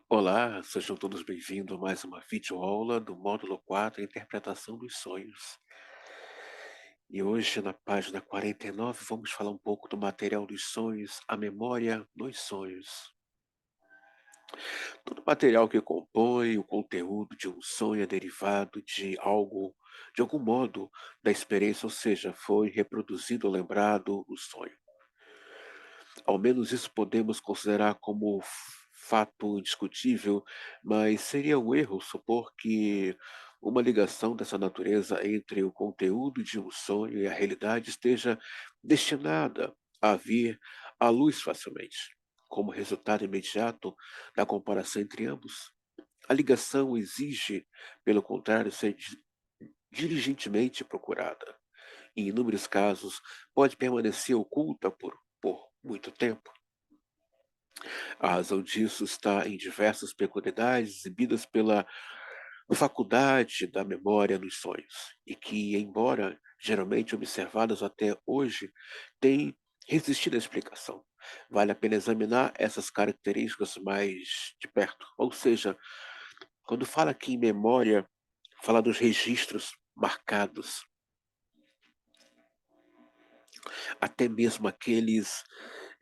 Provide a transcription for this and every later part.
Olá, sejam todos bem-vindos a mais uma videoaula do módulo 4, Interpretação dos Sonhos. E hoje, na página 49, vamos falar um pouco do material dos sonhos, a memória nos sonhos. Todo material que compõe o conteúdo de um sonho é derivado de algo, de algum modo, da experiência, ou seja, foi reproduzido ou lembrado o sonho. Ao menos isso podemos considerar como fato indiscutível, mas seria um erro supor que uma ligação dessa natureza entre o conteúdo de um sonho e a realidade esteja destinada a vir à luz facilmente, como resultado imediato da comparação entre ambos. A ligação exige, pelo contrário, ser diligentemente procurada. Em inúmeros casos, pode permanecer oculta por muito tempo. A razão disso está em diversas peculiaridades exibidas pela faculdade da memória nos sonhos, e que, embora geralmente observadas até hoje, têm resistido à explicação. Vale a pena examinar essas características mais de perto. Ou seja, quando fala aqui em memória, fala dos registros marcados, até mesmo aqueles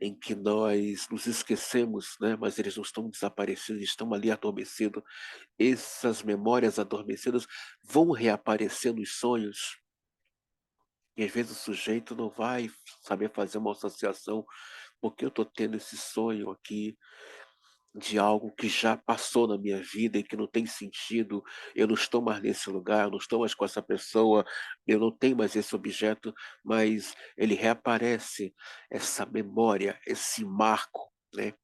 em que nós nos esquecemos, né, mas eles não estão desaparecidos, estão ali adormecidos. Essas memórias adormecidas vão reaparecer nos sonhos, e às vezes o sujeito não vai saber fazer uma associação, porque eu estou tendo esse sonho aqui de algo que já passou na minha vida e que não tem sentido, eu não estou mais nesse lugar, eu não estou mais com essa pessoa, eu não tenho mais esse objeto, mas ele reaparece, essa memória, esse marco, né,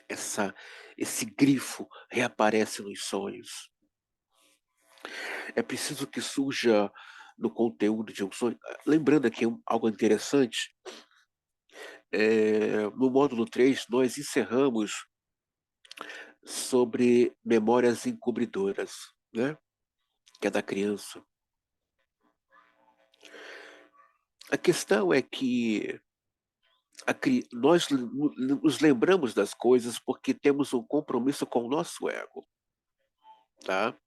essa esse grifo reaparece nos sonhos. É preciso que surja no conteúdo de um sonho, lembrando aqui algo interessante, no módulo 3 nós encerramos sobre memórias encobridoras, né, que é da criança. A questão é que nós nos lembramos das coisas porque temos um compromisso com o nosso ego, tá.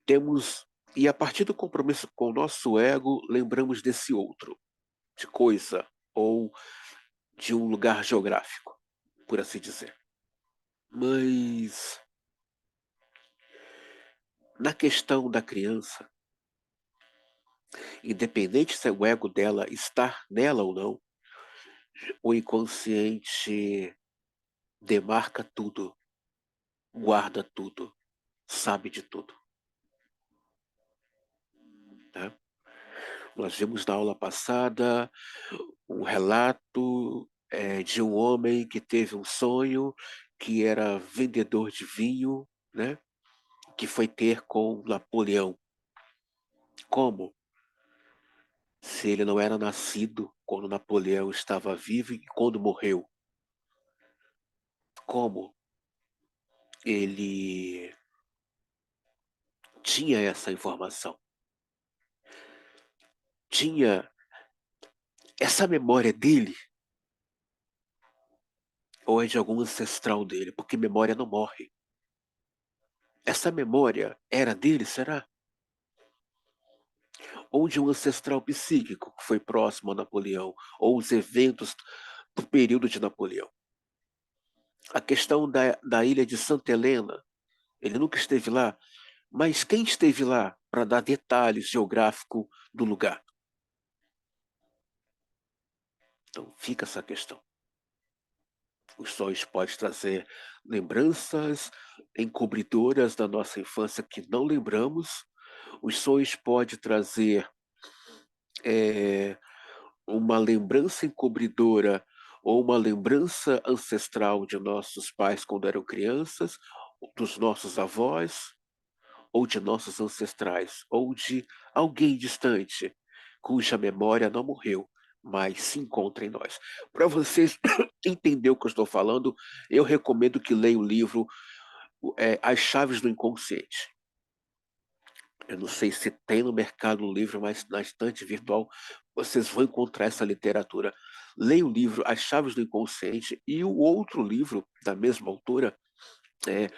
Temos e a partir do compromisso com o nosso ego, lembramos desse outro, de coisa ou de um lugar geográfico, por assim dizer. Mas, na questão da criança, independente se o ego dela está nela ou não, o inconsciente demarca tudo, guarda tudo, sabe de tudo, né. Nós vimos na aula passada um relato, de um homem que teve um sonho, que era vendedor de vinho, né, que foi ter com Napoleão. Como? Se ele não era nascido quando Napoleão estava vivo e quando morreu. Como ele tinha essa informação? Tinha essa memória dele ou é de algum ancestral dele? Porque memória não morre. Essa memória era dele, será? Ou de um ancestral psíquico que foi próximo a Napoleão, ou os eventos do período de Napoleão. A questão da ilha de Santa Helena, ele nunca esteve lá, mas quem esteve lá para dar detalhes geográficos do lugar? Então fica essa questão. Os sonhos podem trazer lembranças encobridoras da nossa infância que não lembramos. Os sonhos podem trazer eh, uma lembrança encobridora ou uma lembrança ancestral de nossos pais quando eram crianças, dos nossos avós, ou de nossos ancestrais, ou de alguém distante, cuja memória não morreu, mas se encontra em nós. Para vocês entender o que eu estou falando, eu recomendo que leia o livro As Chaves do Inconsciente. Eu não sei se tem no Mercado Livre, mas na estante virtual vocês vão encontrar essa literatura. Leia o livro As Chaves do Inconsciente e o outro livro da mesma autora é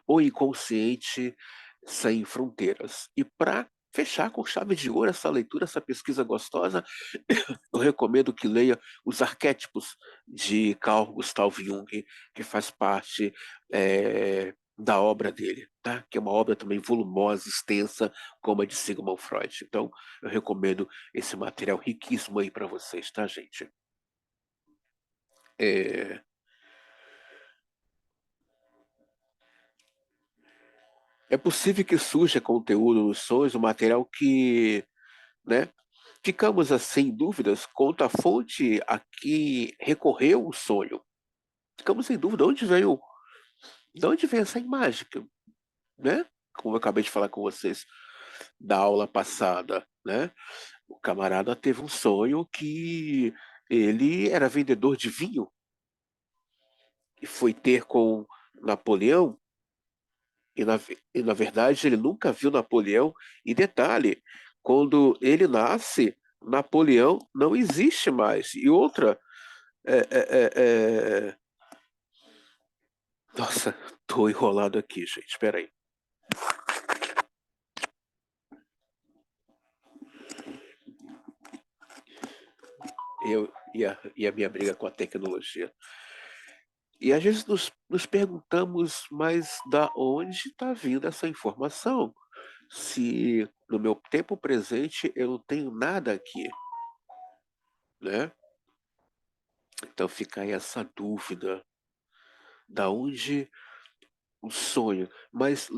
O Inconsciente Sem Fronteiras. E para fechar com chave de ouro essa leitura, essa pesquisa gostosa, eu recomendo que leia Os Arquétipos de Carl Gustav Jung, que faz parte da obra dele, tá? Que é uma obra também volumosa, extensa, como a de Sigmund Freud. Então, eu recomendo esse material riquíssimo aí para vocês, tá, gente? É, é possível que surja conteúdo nos sonhos, um material que, né, ficamos assim em dúvidas quanto à fonte a que recorreu o sonho. Ficamos em dúvida de onde veio essa imagem, né? Como eu acabei de falar com vocês da aula passada, né? O camarada teve um sonho que ele era vendedor de vinho e foi ter com Napoleão e na verdade ele nunca viu Napoleão. E detalhe, quando ele nasce, Napoleão não existe mais. E outra, é, é, é, é... nossa, tô enrolado aqui, gente. Espera aí. Eu e a minha briga com a tecnologia. E às vezes nos perguntamos, mas da onde está vindo essa informação? Se no meu tempo presente eu não tenho nada aqui, né? Então fica aí essa dúvida, da onde o sonho? Mas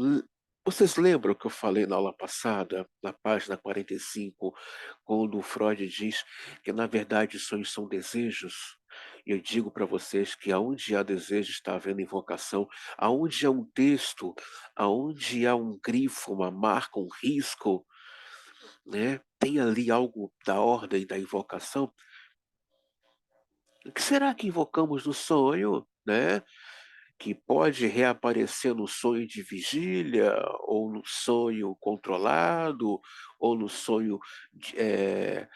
vocês lembram que eu falei na aula passada, na página 45, quando o Freud diz que na verdade os sonhos são desejos? E eu digo para vocês que aonde há desejo está havendo invocação, aonde há um texto, aonde há um grifo, uma marca, um risco, né? Tem ali algo da ordem da invocação. O que será que invocamos no sonho, né? Que pode reaparecer no sonho de vigília, ou no sonho controlado, ou no sonho de-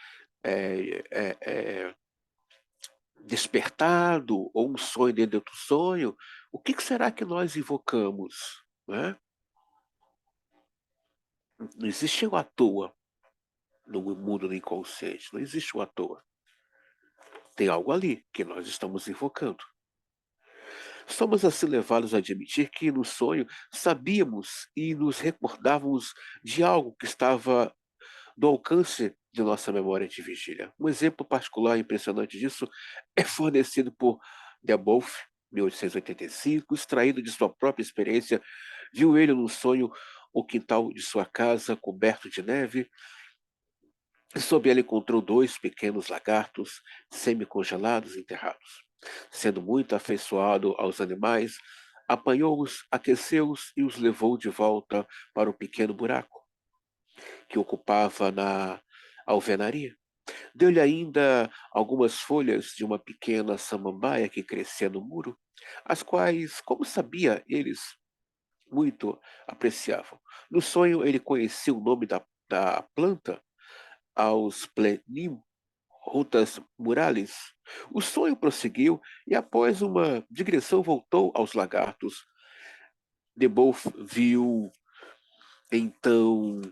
despertado, ou um sonho dentro do sonho. O que será que nós invocamos? Né? Não existe o à toa no mundo do inconsciente, não existe o à toa. Tem algo ali que nós estamos invocando. Somos assim levados a admitir que no sonho sabíamos e nos recordávamos de algo que estava do alcance de nossa memória de vigília. Um exemplo particular e impressionante disso é fornecido por Deboff, 1885, extraído de sua própria experiência. Viu ele num sonho o quintal de sua casa coberto de neve, e sob ele encontrou dois pequenos lagartos semi-congelados enterrados. Sendo muito afeiçoado aos animais, apanhou-os, aqueceu-os e os levou de volta para o pequeno buraco que ocupava na alvenaria. Deu-lhe ainda algumas folhas de uma pequena samambaia que crescia no muro, as quais, como sabia eles, muito apreciavam. No sonho, ele conhecia o nome da planta, aos plenim, rutas murales. O sonho prosseguiu e, após uma digressão, voltou aos lagartos. Deboff viu, então,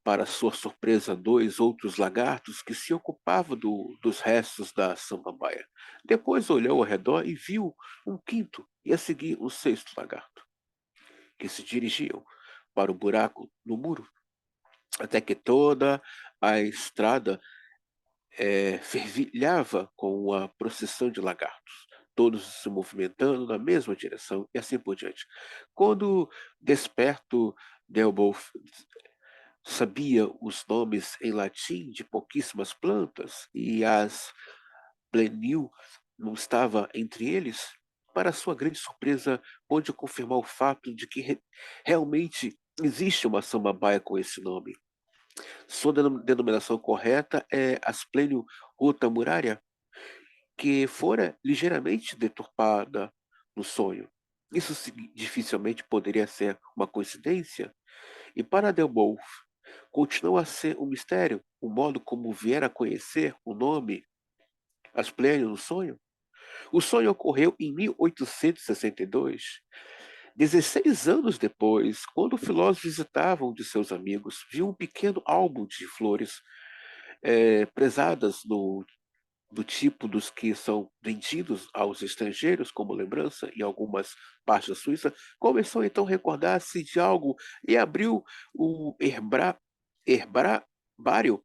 para sua surpresa, dois outros lagartos que se ocupavam dos restos da samambaia. Depois olhou ao redor e viu um quinto e a seguir um sexto lagarto, que se dirigiam para o buraco no muro, até que toda a estrada fervilhava com a procissão de lagartos, todos se movimentando na mesma direção e assim por diante. Quando desperto, Delboff sabia os nomes em latim de pouquíssimas plantas e as plenil não estava entre eles. Para sua grande surpresa, pôde confirmar o fato de que realmente existe uma samambaia com esse nome. Sua denominação correta é Asplênio rutamurária, que fora ligeiramente deturpada no sonho. Isso dificilmente poderia ser uma coincidência. E para Delboff, Continua a ser um mistério o modo como vier a conhecer o nome, as pleiades no sonho. O sonho ocorreu em 1862, 16 anos depois, quando o filósofo visitava um de seus amigos, viu um pequeno álbum de flores prezadas do tipo dos que são vendidos aos estrangeiros como lembrança em algumas partes da Suíça. Começou então a recordar-se de algo e abriu o herbário,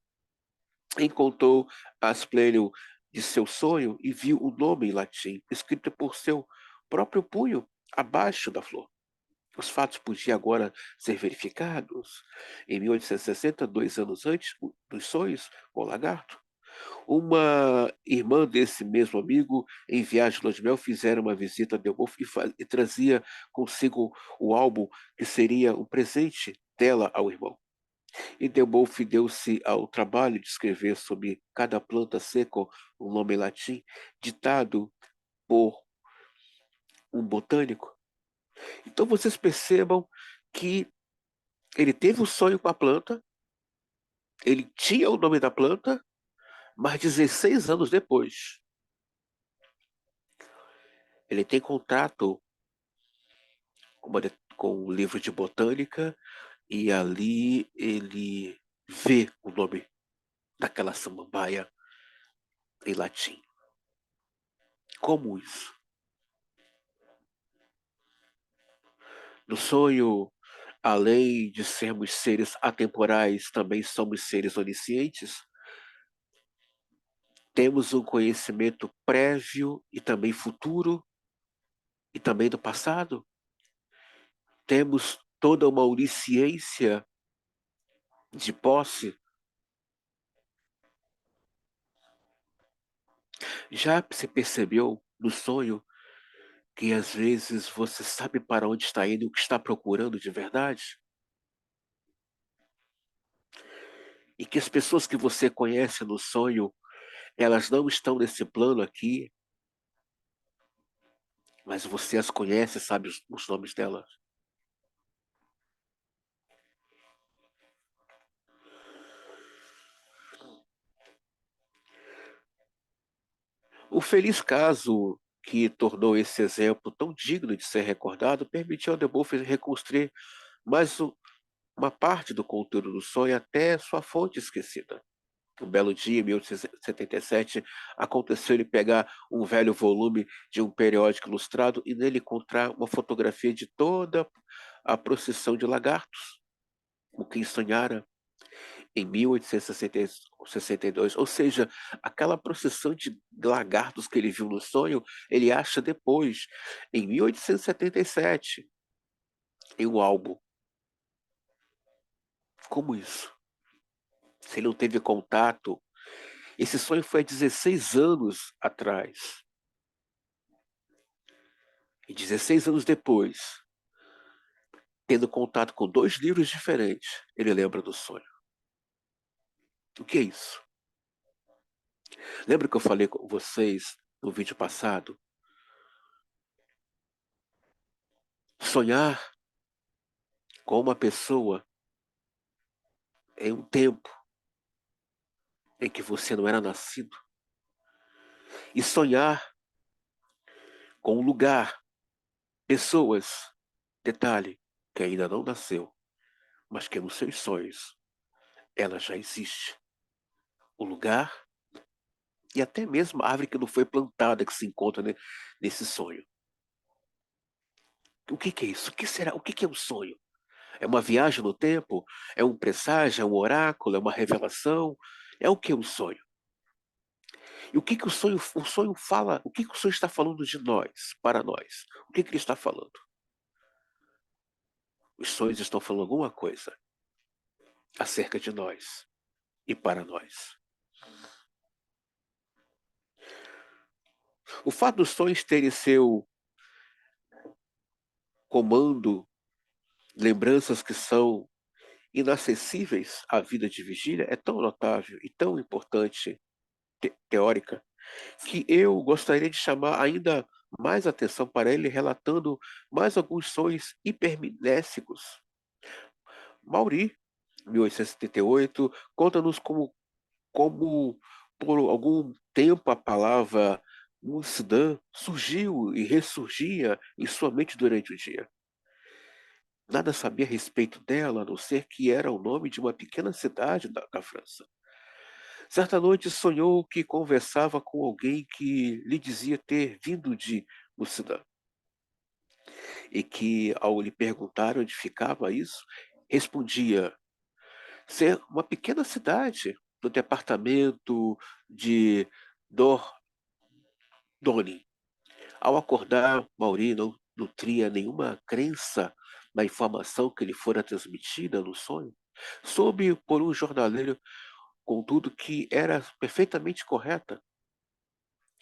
encontrou as plênio de seu sonho e viu o nome em latim, escrito por seu próprio punho, abaixo da flor. Os fatos podiam agora ser verificados. Em 1860, 2 anos antes dos sonhos com o lagarto, uma irmã desse mesmo amigo, em viagem de lua de mel, fizeram uma visita a Delboff e trazia consigo o álbum que seria um presente dela ao irmão. E Delboff deu-se ao trabalho de escrever sobre cada planta seca um nome em latim, ditado por um botânico. Então vocês percebam que ele teve um sonho com a planta, ele tinha o nome da planta, mas 16 anos depois, ele tem contato com o livro de botânica e ali ele vê o nome daquela samambaia em latim. Como isso? No sonho, além de sermos seres atemporais, também somos seres oniscientes. Temos um conhecimento prévio e também futuro e também do passado. Temos toda uma onisciência de posse. Já se percebeu no sonho que às vezes você sabe para onde está indo e o que está procurando de verdade? E que as pessoas que você conhece no sonho, elas não estão nesse plano aqui, mas você as conhece, sabe os nomes delas. O feliz caso que tornou esse exemplo tão digno de ser recordado permitiu a Deboff reconstruir mais uma parte do conteúdo do sonho até sua fonte esquecida. Um belo dia, em 1877, aconteceu ele pegar um velho volume de um periódico ilustrado e nele encontrar uma fotografia de toda a procissão de lagartos, o que sonhara em 1862. Ou seja, aquela procissão de lagartos que ele viu no sonho, ele acha depois, em 1877, em um álbum. Como isso? Se ele não teve contato, esse sonho foi há 16 anos atrás. E 16 anos depois, tendo contato com dois livros diferentes, ele lembra do sonho. O que é isso? Lembra que eu falei com vocês no vídeo passado? Sonhar com uma pessoa em um tempo em que você não era nascido. E sonhar com um lugar, pessoas, detalhe, que ainda não nasceu, mas que nos seus sonhos ela já existe. O lugar e até mesmo a árvore que não foi plantada que se encontra, né, nesse sonho. O que é isso? O que será? O que é um sonho? É uma viagem no tempo? É um presságio? É um oráculo? É uma revelação? É o que é um sonho? E o sonho fala? O que o sonho está falando de nós, para nós? O que ele está falando? Os sonhos estão falando alguma coisa acerca de nós e para nós. O fato dos sonhos terem seu comando lembranças que são inacessíveis à vida de vigília é tão notável e tão importante, teórica, que eu gostaria de chamar ainda mais atenção para ele, relatando mais alguns sonhos hipermnésicos. Mauri, 1878, conta-nos como por algum tempo a palavra Muçulmã surgiu e ressurgia em sua mente durante o dia. Nada sabia a respeito dela, a não ser que era o nome de uma pequena cidade da França. Certa noite sonhou que conversava com alguém que lhe dizia ter vindo de Muçulmã e que, ao lhe perguntar onde ficava isso, respondia ser uma pequena cidade do departamento de Dordogne. Ao acordar, Mauri não nutria nenhuma crença na informação que lhe fora transmitida no sonho. Soube por um jornaleiro, contudo, que era perfeitamente correta.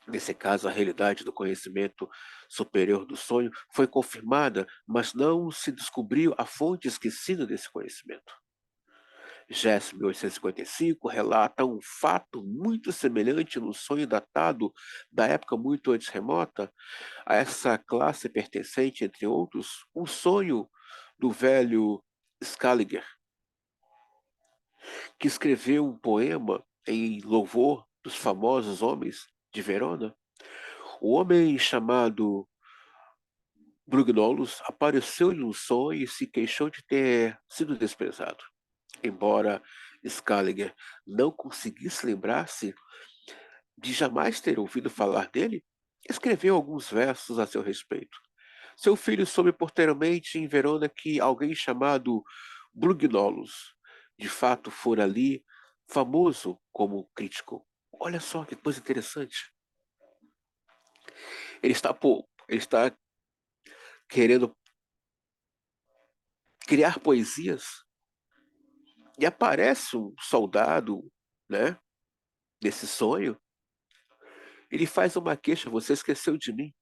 Nesse caso, a realidade do conhecimento superior do sonho foi confirmada, mas não se descobriu a fonte esquecida desse conhecimento. Jess, 1855, relata um fato muito semelhante no sonho datado da época muito antes remota. A essa classe pertencente, entre outros, um sonho do velho Scaliger, que escreveu um poema em louvor dos famosos homens de Verona. O homem chamado Brugnolus apareceu-lhe num sonho e se queixou de ter sido desprezado. Embora Scaliger não conseguisse lembrar-se de jamais ter ouvido falar dele, escreveu alguns versos a seu respeito. Seu filho soube posteriormente em Verona que alguém chamado Brugnolus de fato fora ali famoso como crítico. Olha só que coisa interessante. Ele está querendo criar poesias e aparece um soldado, né, desse sonho. Ele faz uma queixa: você esqueceu de mim.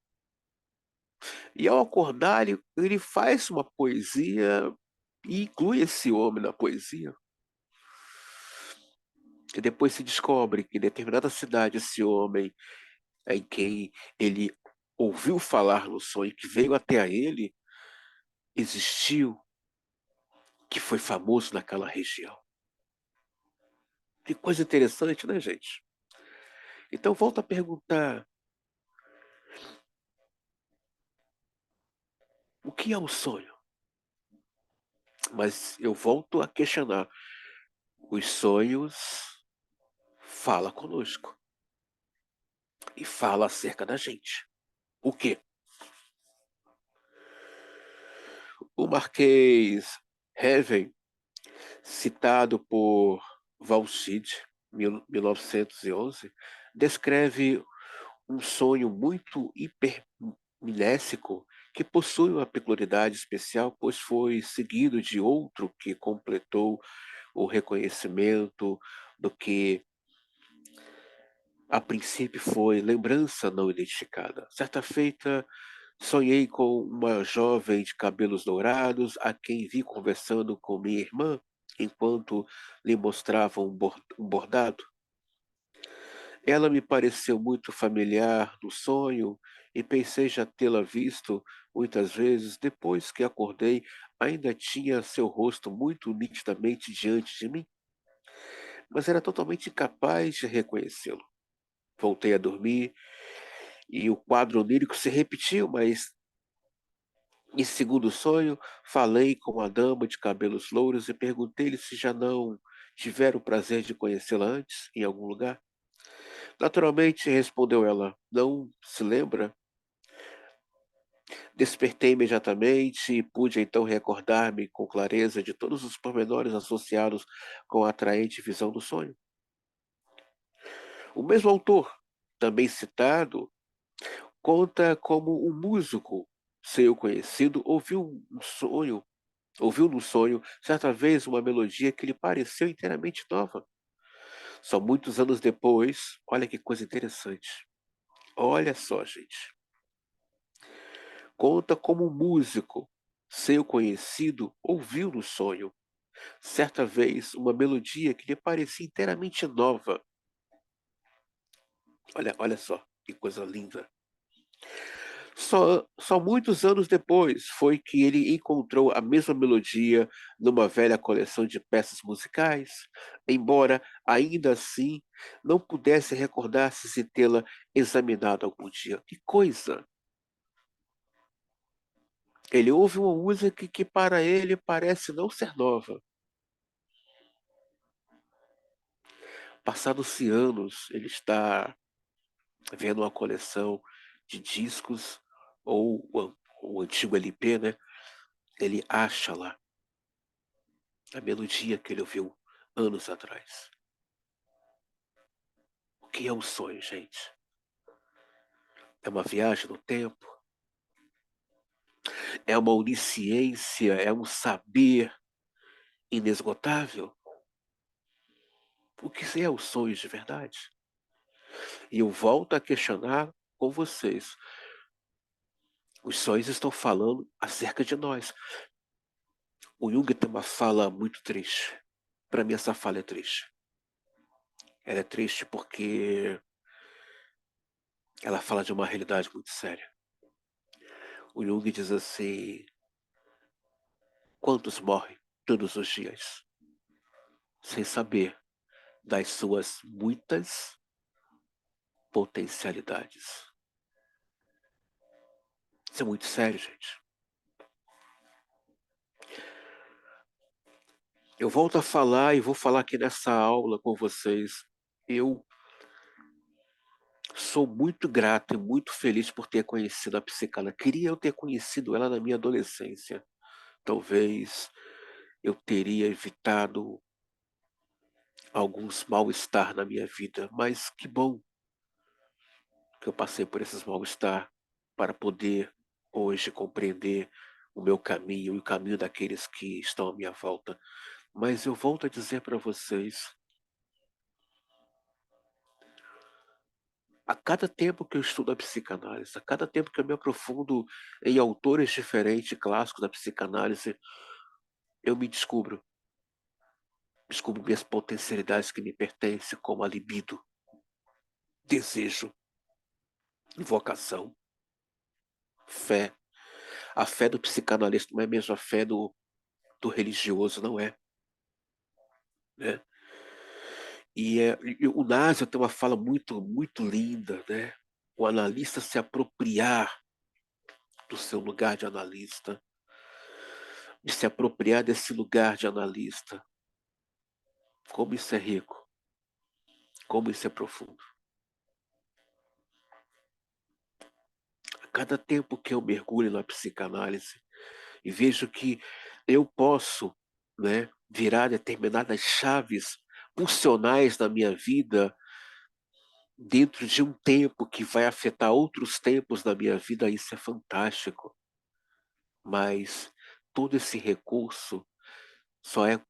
E ao acordar, ele faz uma poesia e inclui esse homem na poesia. E depois se descobre que em determinada cidade esse homem em quem ele ouviu falar no sonho, que veio até a ele, existiu, que foi famoso naquela região. Que coisa interessante, né, gente? Então volto a perguntar: o que é o sonho? Mas eu volto a questionar: os sonhos falam conosco e fala acerca da gente. O quê? O Marquês Heaven, citado por Valcide, 1911, descreve um sonho muito hipermnésico que possui uma peculiaridade especial, pois foi seguido de outro que completou o reconhecimento do que a princípio foi lembrança não identificada. Certa feita, sonhei com uma jovem de cabelos dourados, a quem vi conversando com minha irmã, enquanto lhe mostrava um bordado. Ela me pareceu muito familiar no sonho e pensei já tê-la visto muitas vezes. Depois que acordei, ainda tinha seu rosto muito nitidamente diante de mim, mas era totalmente incapaz de reconhecê-lo. Voltei a dormir e o quadro onírico se repetiu, mas em segundo sonho, falei com a dama de cabelos louros e perguntei-lhe se já não tivera o prazer de conhecê-la antes, em algum lugar. Naturalmente, respondeu ela, não se lembra? Despertei imediatamente e pude então recordar-me com clareza de todos os pormenores associados com a atraente visão do sonho. O mesmo autor, também citado, conta como um músico, seu conhecido, ouviu no sonho certa vez uma melodia que lhe pareceu inteiramente nova. Só muitos anos depois, olha que coisa interessante. Olha só, gente. Conta como um músico, seu conhecido, ouviu no sonho certa vez uma melodia que lhe parecia inteiramente nova. Olha só que coisa linda. Só muitos anos depois foi que ele encontrou a mesma melodia numa velha coleção de peças musicais, embora ainda assim não pudesse recordar-se se tê-la examinado algum dia. Que coisa! Ele ouve uma música que para ele parece não ser nova. Passados-se anos, ele está vendo uma coleção de discos ou o antigo LP, né? Ele acha lá a melodia que ele ouviu anos atrás. O que é um sonho, gente? É uma viagem no tempo? É uma onisciência? É um saber inesgotável? O que é o sonho de verdade? E eu volto a questionar com vocês. Os sonhos estão falando acerca de nós. O Jung tem uma fala muito triste. Para mim, essa fala é triste. Ela é triste porque ela fala de uma realidade muito séria. O Jung diz assim: quantos morrem todos os dias sem saber das suas muitas potencialidades? Isso é muito sério, gente. Eu volto a falar e vou falar aqui nessa aula com vocês. Eu sou muito grato e muito feliz por ter conhecido a psicanálise. Queria eu ter conhecido ela na minha adolescência. Talvez eu teria evitado alguns mal-estar na minha vida, mas que bom que eu passei por esses mal-estar para poder hoje compreender o meu caminho e o caminho daqueles que estão à minha volta. Mas eu volto a dizer para vocês, a cada tempo que eu estudo a psicanálise, a cada tempo que eu me aprofundo em autores diferentes, clássicos da psicanálise, eu me descubro minhas potencialidades que me pertencem, como a libido, desejo, invocação, fé. A fé do psicanalista não é mesmo a fé do religioso, não é, né? E o Nasio tem uma fala muito linda, né? O analista se apropriar do seu lugar de analista, de se apropriar desse lugar de analista. Como isso é rico, como isso é profundo. A cada tempo que eu mergulho na psicanálise e vejo que eu posso, né, virar determinadas chaves funcionais na minha vida dentro de um tempo que vai afetar outros tempos da minha vida, isso é fantástico. Mas todo esse recurso só é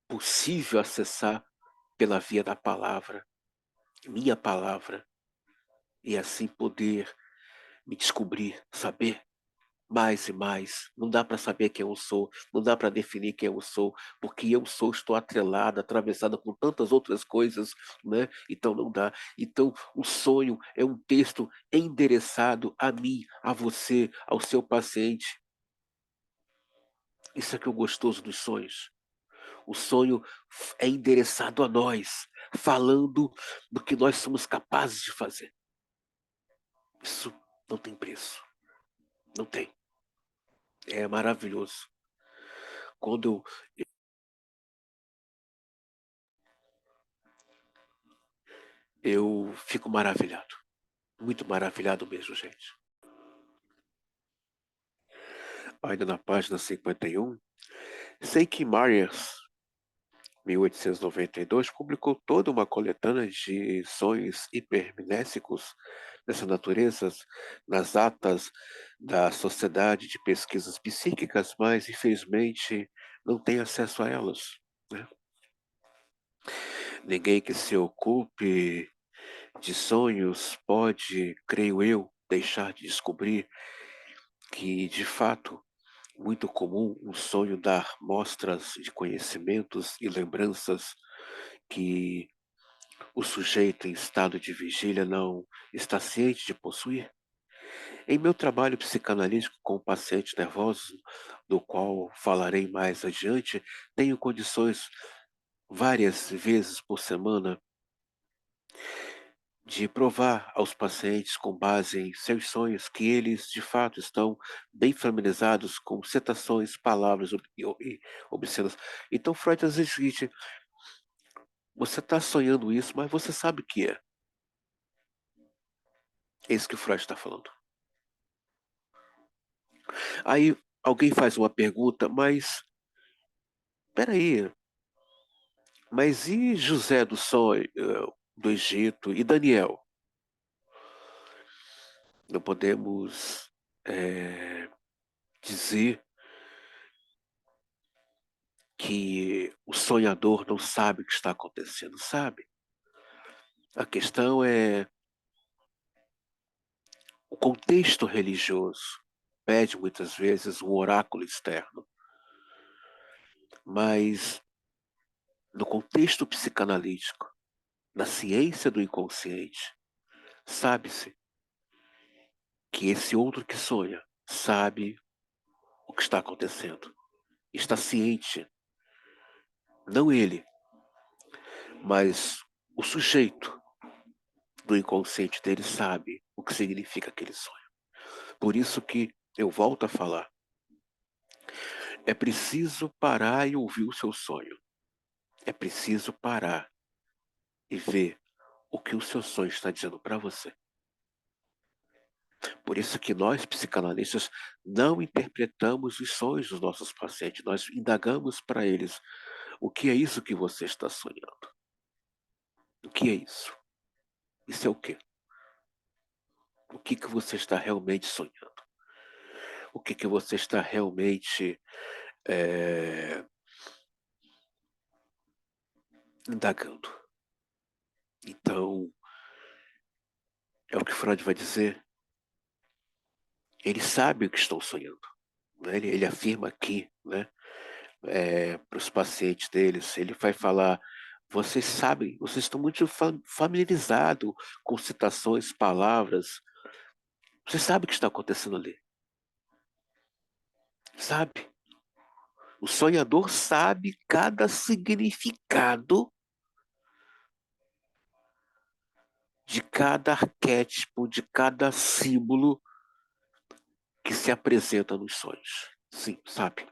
possível acessar pela via da palavra, minha palavra, e assim poder me descobrir, saber mais e mais. Não dá para saber quem eu sou, não dá para definir quem eu sou, porque eu sou, estou atrelado, atravessado com tantas outras coisas, né? Então não dá. Então o sonho é um texto endereçado a mim, a você, ao seu paciente. Isso é que é o gostoso dos sonhos. O sonho é endereçado a nós, falando do que nós somos capazes de fazer. Isso não tem preço, não tem. É maravilhoso. Quando eu fico maravilhado, muito maravilhado mesmo, gente. Ainda na página 51, sei que Myers, 1892, publicou toda uma coletânea de sonhos hipermnésicos dessa natureza nas atas da Sociedade de Pesquisas Psíquicas, mas infelizmente não tem acesso a elas, né? Ninguém que se ocupe de sonhos pode, creio eu, deixar de descobrir que, de fato, muito comum um sonho dar mostras de conhecimentos e lembranças que o sujeito em estado de vigília não está ciente de possuir. Em meu trabalho psicanalítico com pacientes nervosos, do qual falarei mais adiante, tenho condições várias vezes por semana de provar aos pacientes, com base em seus sonhos, que eles de fato estão bem familiarizados com citações, palavras e obscenas. Então Freud às vezes diz o seguinte: você está sonhando isso, mas você sabe o que é. É isso que o Freud está falando. Aí alguém faz uma pergunta, mas peraí, mas e José do Sonho, do Egito, e Daniel? Não podemos dizer que o sonhador não sabe o que está acontecendo, sabe? A questão é o contexto religioso. Pede muitas vezes um oráculo externo, mas no contexto psicanalítico, na ciência do inconsciente, sabe-se que esse outro que sonha sabe o que está acontecendo, está ciente, não ele, mas o sujeito do inconsciente dele sabe o que significa aquele sonho. Por isso que eu volto a falar, é preciso parar e ouvir o seu sonho. É preciso parar e ver o que o seu sonho está dizendo para você. Por isso que nós, psicanalistas, não interpretamos os sonhos dos nossos pacientes, nós indagamos para eles o que é isso que você está sonhando. O que é isso? Isso é o quê? O que que você está realmente sonhando? O que que você está realmente eh, indagando? Então, é o que Freud vai dizer. Ele sabe o que estão sonhando. Né? Ele afirma aqui, né, para os pacientes deles, ele vai falar: vocês sabem, vocês estão muito familiarizados com citações, palavras. Você sabe o que está acontecendo ali. Sabe? O sonhador sabe cada significado de cada arquétipo, de cada símbolo que se apresenta nos sonhos. Sim, sabe?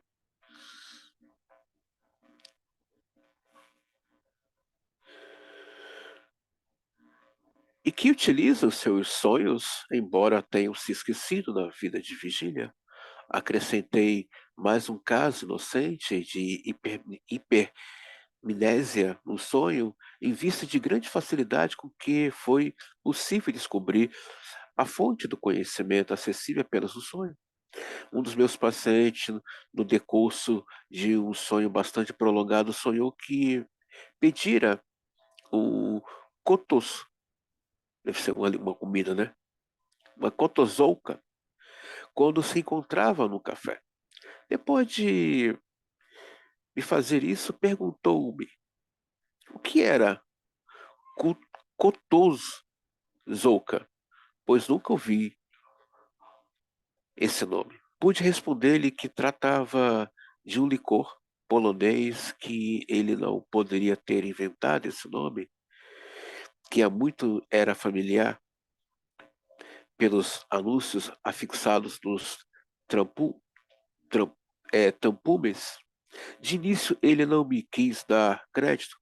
E que utiliza os seus sonhos, embora tenham se esquecido da vida de vigília. Acrescentei mais um caso inocente de hipermnésia no sonho, em vista de grande facilidade com que foi possível descobrir a fonte do conhecimento acessível apenas no sonho. Um dos meus pacientes, no decurso de um sonho bastante prolongado, sonhou que pedira o cotos, deve ser uma comida, né? Uma cotozouca, quando se encontrava no café. Depois de me fazer isso, perguntou-me o que era co- cotozouca, pois nunca ouvi esse nome. Pude responder-lhe que tratava de um licor polonês, que ele não poderia ter inventado esse nome, que há muito era familiar pelos anúncios afixados nos trampu, tram, tampumes. De início ele não me quis dar crédito,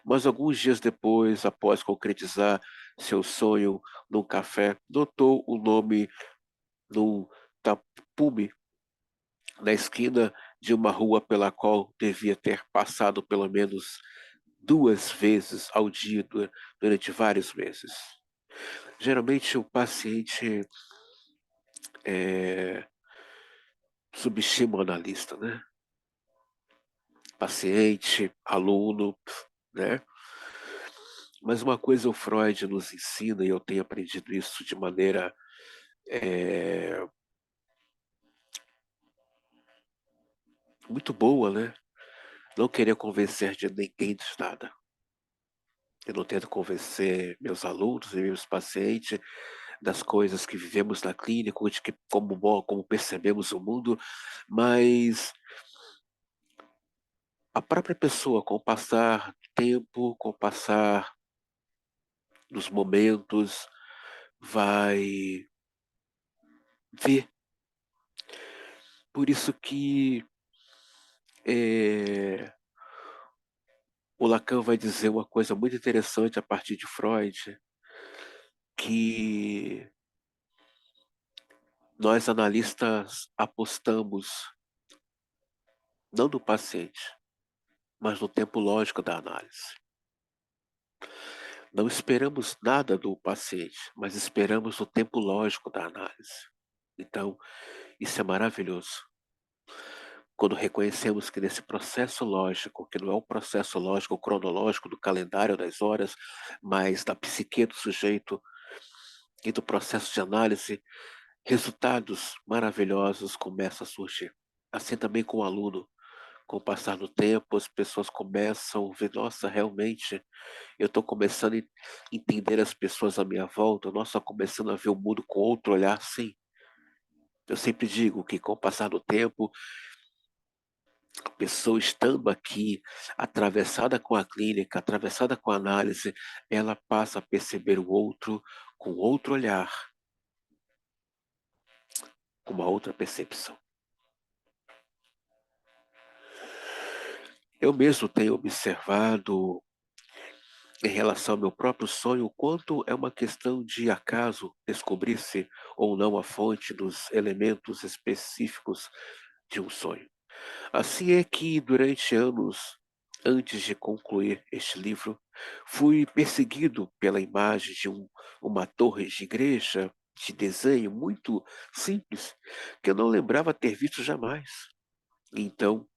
mas alguns dias depois, após concretizar seu sonho num café, notou o nome num tapume na esquina de uma rua pela qual devia ter passado pelo menos 2 vezes ao dia durante vários meses. Geralmente o paciente é, subestima o analista, né? Paciente, aluno, né? Mas uma coisa o Freud nos ensina, e eu tenho aprendido isso de maneira é, muito boa, né? Não querer convencer de ninguém de nada. Eu não tento convencer meus alunos e meus pacientes das coisas que vivemos na clínica, ou de que como percebemos o mundo, mas a própria pessoa, com o passar do tempo, com o passar dos momentos, vai ver. Por isso que, eh, o Lacan vai dizer uma coisa muito interessante a partir de Freud, que nós analistas apostamos não no paciente, mas no tempo lógico da análise. Não esperamos nada do paciente, mas esperamos o tempo lógico da análise. Então, isso é maravilhoso. Quando reconhecemos que nesse processo lógico, que não é um processo lógico cronológico do calendário das horas, mas da psique do sujeito e do processo de análise, resultados maravilhosos começam a surgir. Assim também com o aluno. Com o passar do tempo, as pessoas começam a ver, nossa, realmente, eu estou começando a entender as pessoas à minha volta, nossa, começando a ver o mundo com outro olhar, sim. Eu sempre digo que com o passar do tempo, a pessoa estando aqui, atravessada com a clínica, atravessada com a análise, ela passa a perceber o outro com outro olhar, com uma outra percepção. Eu mesmo tenho observado em relação ao meu próprio sonho, o quanto é uma questão de acaso descobrir-se ou não a fonte dos elementos específicos de um sonho. Assim é que, durante anos, antes de concluir este livro, fui perseguido pela imagem de uma torre de igreja de desenho muito simples, que eu não lembrava ter visto jamais. Então,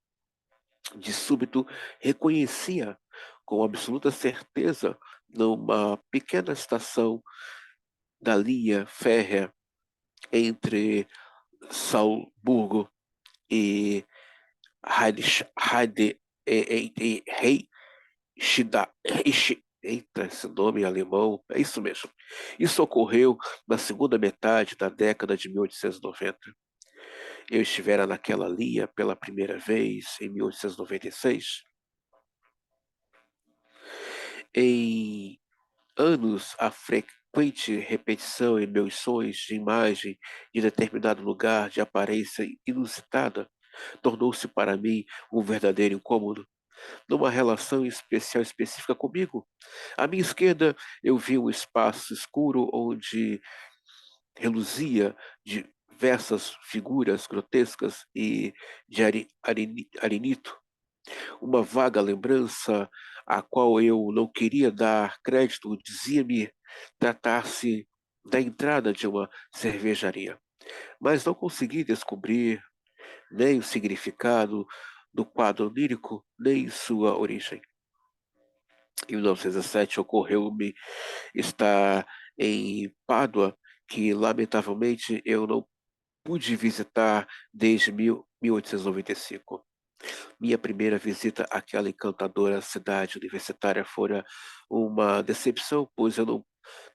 de súbito, reconhecia com absoluta certeza, numa pequena estação da linha férrea entre Salzburgo e Heidelberg, eita, esse nome alemão, é isso mesmo. Isso ocorreu na segunda metade da década de 1890. Eu estivera naquela linha pela primeira vez em 1896. Em anos, a frequente repetição em meus sonhos de imagem de determinado lugar de aparência inusitada tornou-se para mim um verdadeiro incômodo. Numa relação especial específica comigo. À minha esquerda, eu vi um espaço escuro onde reluzia diversas figuras grotescas e de arenito, uma vaga lembrança a qual eu não queria dar crédito dizia-me tratar-se da entrada de uma cervejaria, mas não consegui descobrir nem o significado do quadro onírico, nem sua origem. Em 1917 ocorreu-me estar em Pádua, que lamentavelmente eu não pude visitar desde 1895. Minha primeira visita àquela encantadora cidade universitária fora uma decepção, pois eu não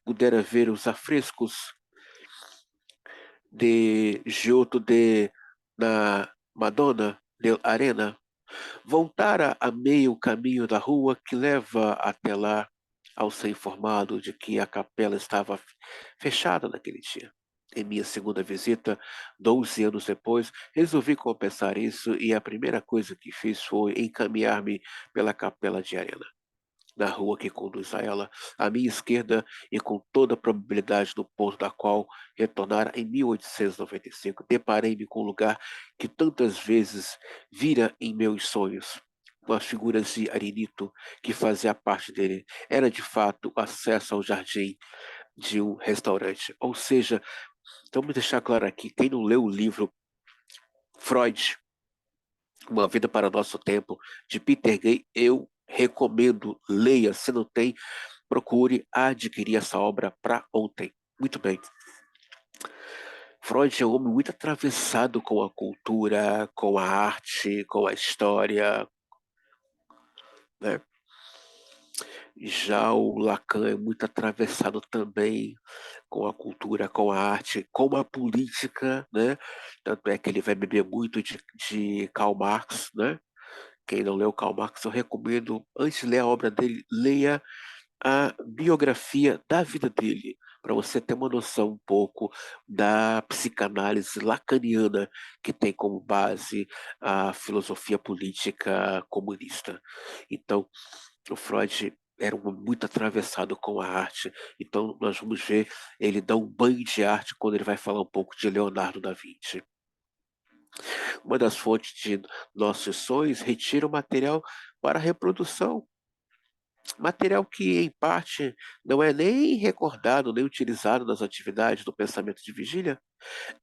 pudera ver os afrescos de Giotto de na Madonna de Arena. Voltara a meio caminho da rua que leva até lá, ao ser informado de que a capela estava fechada naquele dia. Em minha segunda visita, 12 anos depois, resolvi compensar isso e a primeira coisa que fiz foi encaminhar-me pela capela de Arena, na rua que conduz a ela, à minha esquerda e com toda a probabilidade do ponto da qual retornara em 1895. Deparei-me com um lugar que tantas vezes vira em meus sonhos. Com as figuras de Arenito que fazia parte dele. Era de fato acesso ao jardim de um restaurante. Ou seja, vamos deixar claro aqui, quem não leu o livro Freud, Uma Vida para o Nosso Tempo, de Peter Gay, eu recomendo, leia. Se não tem, procure adquirir essa obra para ontem. Muito bem. Freud é um homem muito atravessado com a cultura, com a arte, com a história, né? Já o Lacan é muito atravessado também com a cultura, com a arte, com a política, né? Tanto é que ele vai beber muito de Karl Marx, né? Quem não leu Karl Marx, eu recomendo, antes de ler a obra dele, leia a biografia da vida dele, para você ter uma noção um pouco da psicanálise lacaniana que tem como base a filosofia política comunista. Então, o Freud era muito atravessado com a arte, então nós vamos ver ele dar um banho de arte quando ele vai falar um pouco de Leonardo da Vinci. Uma das fontes de nossos sonhos retira o material para reprodução. Material que, em parte, não é nem recordado nem utilizado nas atividades do pensamento de vigília,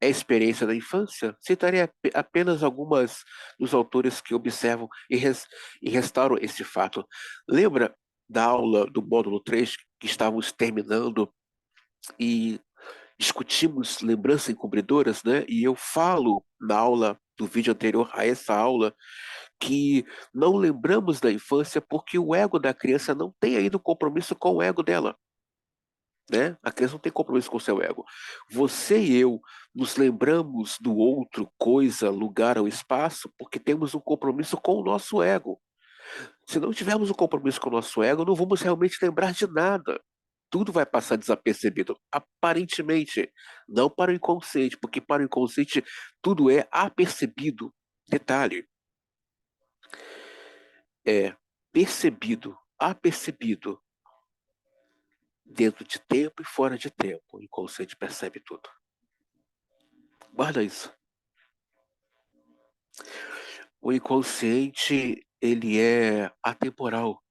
é experiência da infância. Citarei apenas algumas dos autores que observam e restauram esse fato. Lembra da aula do módulo 3 que estávamos terminando e discutimos lembranças encobridoras, né? E eu falo na aula do vídeo anterior a essa aula que não lembramos da infância porque o ego da criança não tem ainda um compromisso com o ego dela, né? A criança não tem compromisso com o seu ego. Você e eu nos lembramos do outro, coisa, lugar ou espaço porque temos um compromisso com o nosso ego. Se não tivermos um compromisso com o nosso ego, não vamos realmente lembrar de nada. Tudo vai passar desapercebido, aparentemente, não para o inconsciente, porque para o inconsciente tudo é apercebido. Detalhe, é percebido, apercebido, dentro de tempo e fora de tempo. O inconsciente percebe tudo. Guarda isso. O inconsciente, ele é atemporal.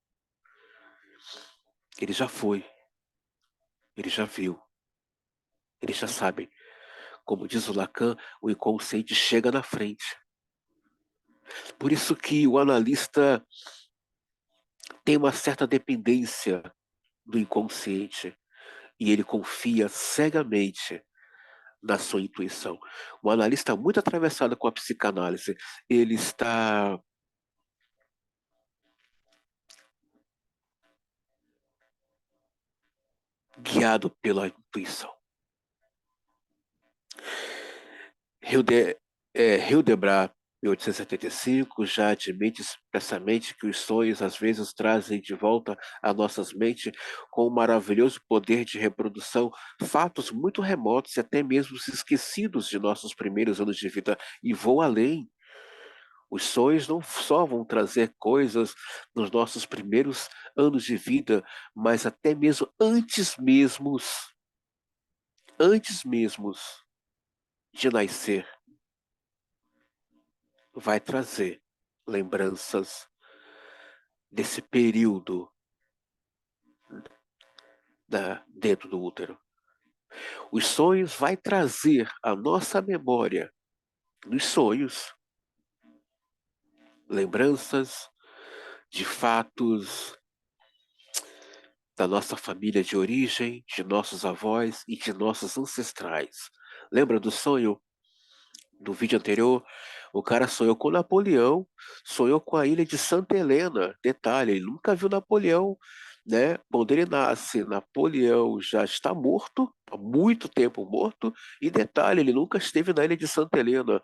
Ele já foi, ele já viu, ele já sabe. Como diz o Lacan, o inconsciente chega na frente. Por isso que o analista tem uma certa dependência do inconsciente e ele confia cegamente na sua intuição. O analista muito atravessado com a psicanálise, ele está guiado pela intuição. Hilde, Hildebrandt, 1875, já admite expressamente que os sonhos às vezes trazem de volta a nossas mentes com um maravilhoso poder de reprodução fatos muito remotos e até mesmo esquecidos de nossos primeiros anos de vida. E vou além. Os sonhos não só vão trazer coisas nos nossos primeiros anos de vida, mas até mesmo antes mesmo de nascer, vai trazer lembranças desse período dentro do útero. Os sonhos vai trazer à nossa memória, nos sonhos, lembranças de fatos da nossa família de origem, de nossos avós e de nossos ancestrais. Lembra do sonho do vídeo anterior? O cara sonhou com Napoleão, sonhou com a ilha de Santa Helena. Detalhe, ele nunca viu Napoleão, né? Quando ele nasce, Napoleão já está morto, há muito tempo morto, e detalhe, ele nunca esteve na ilha de Santa Helena.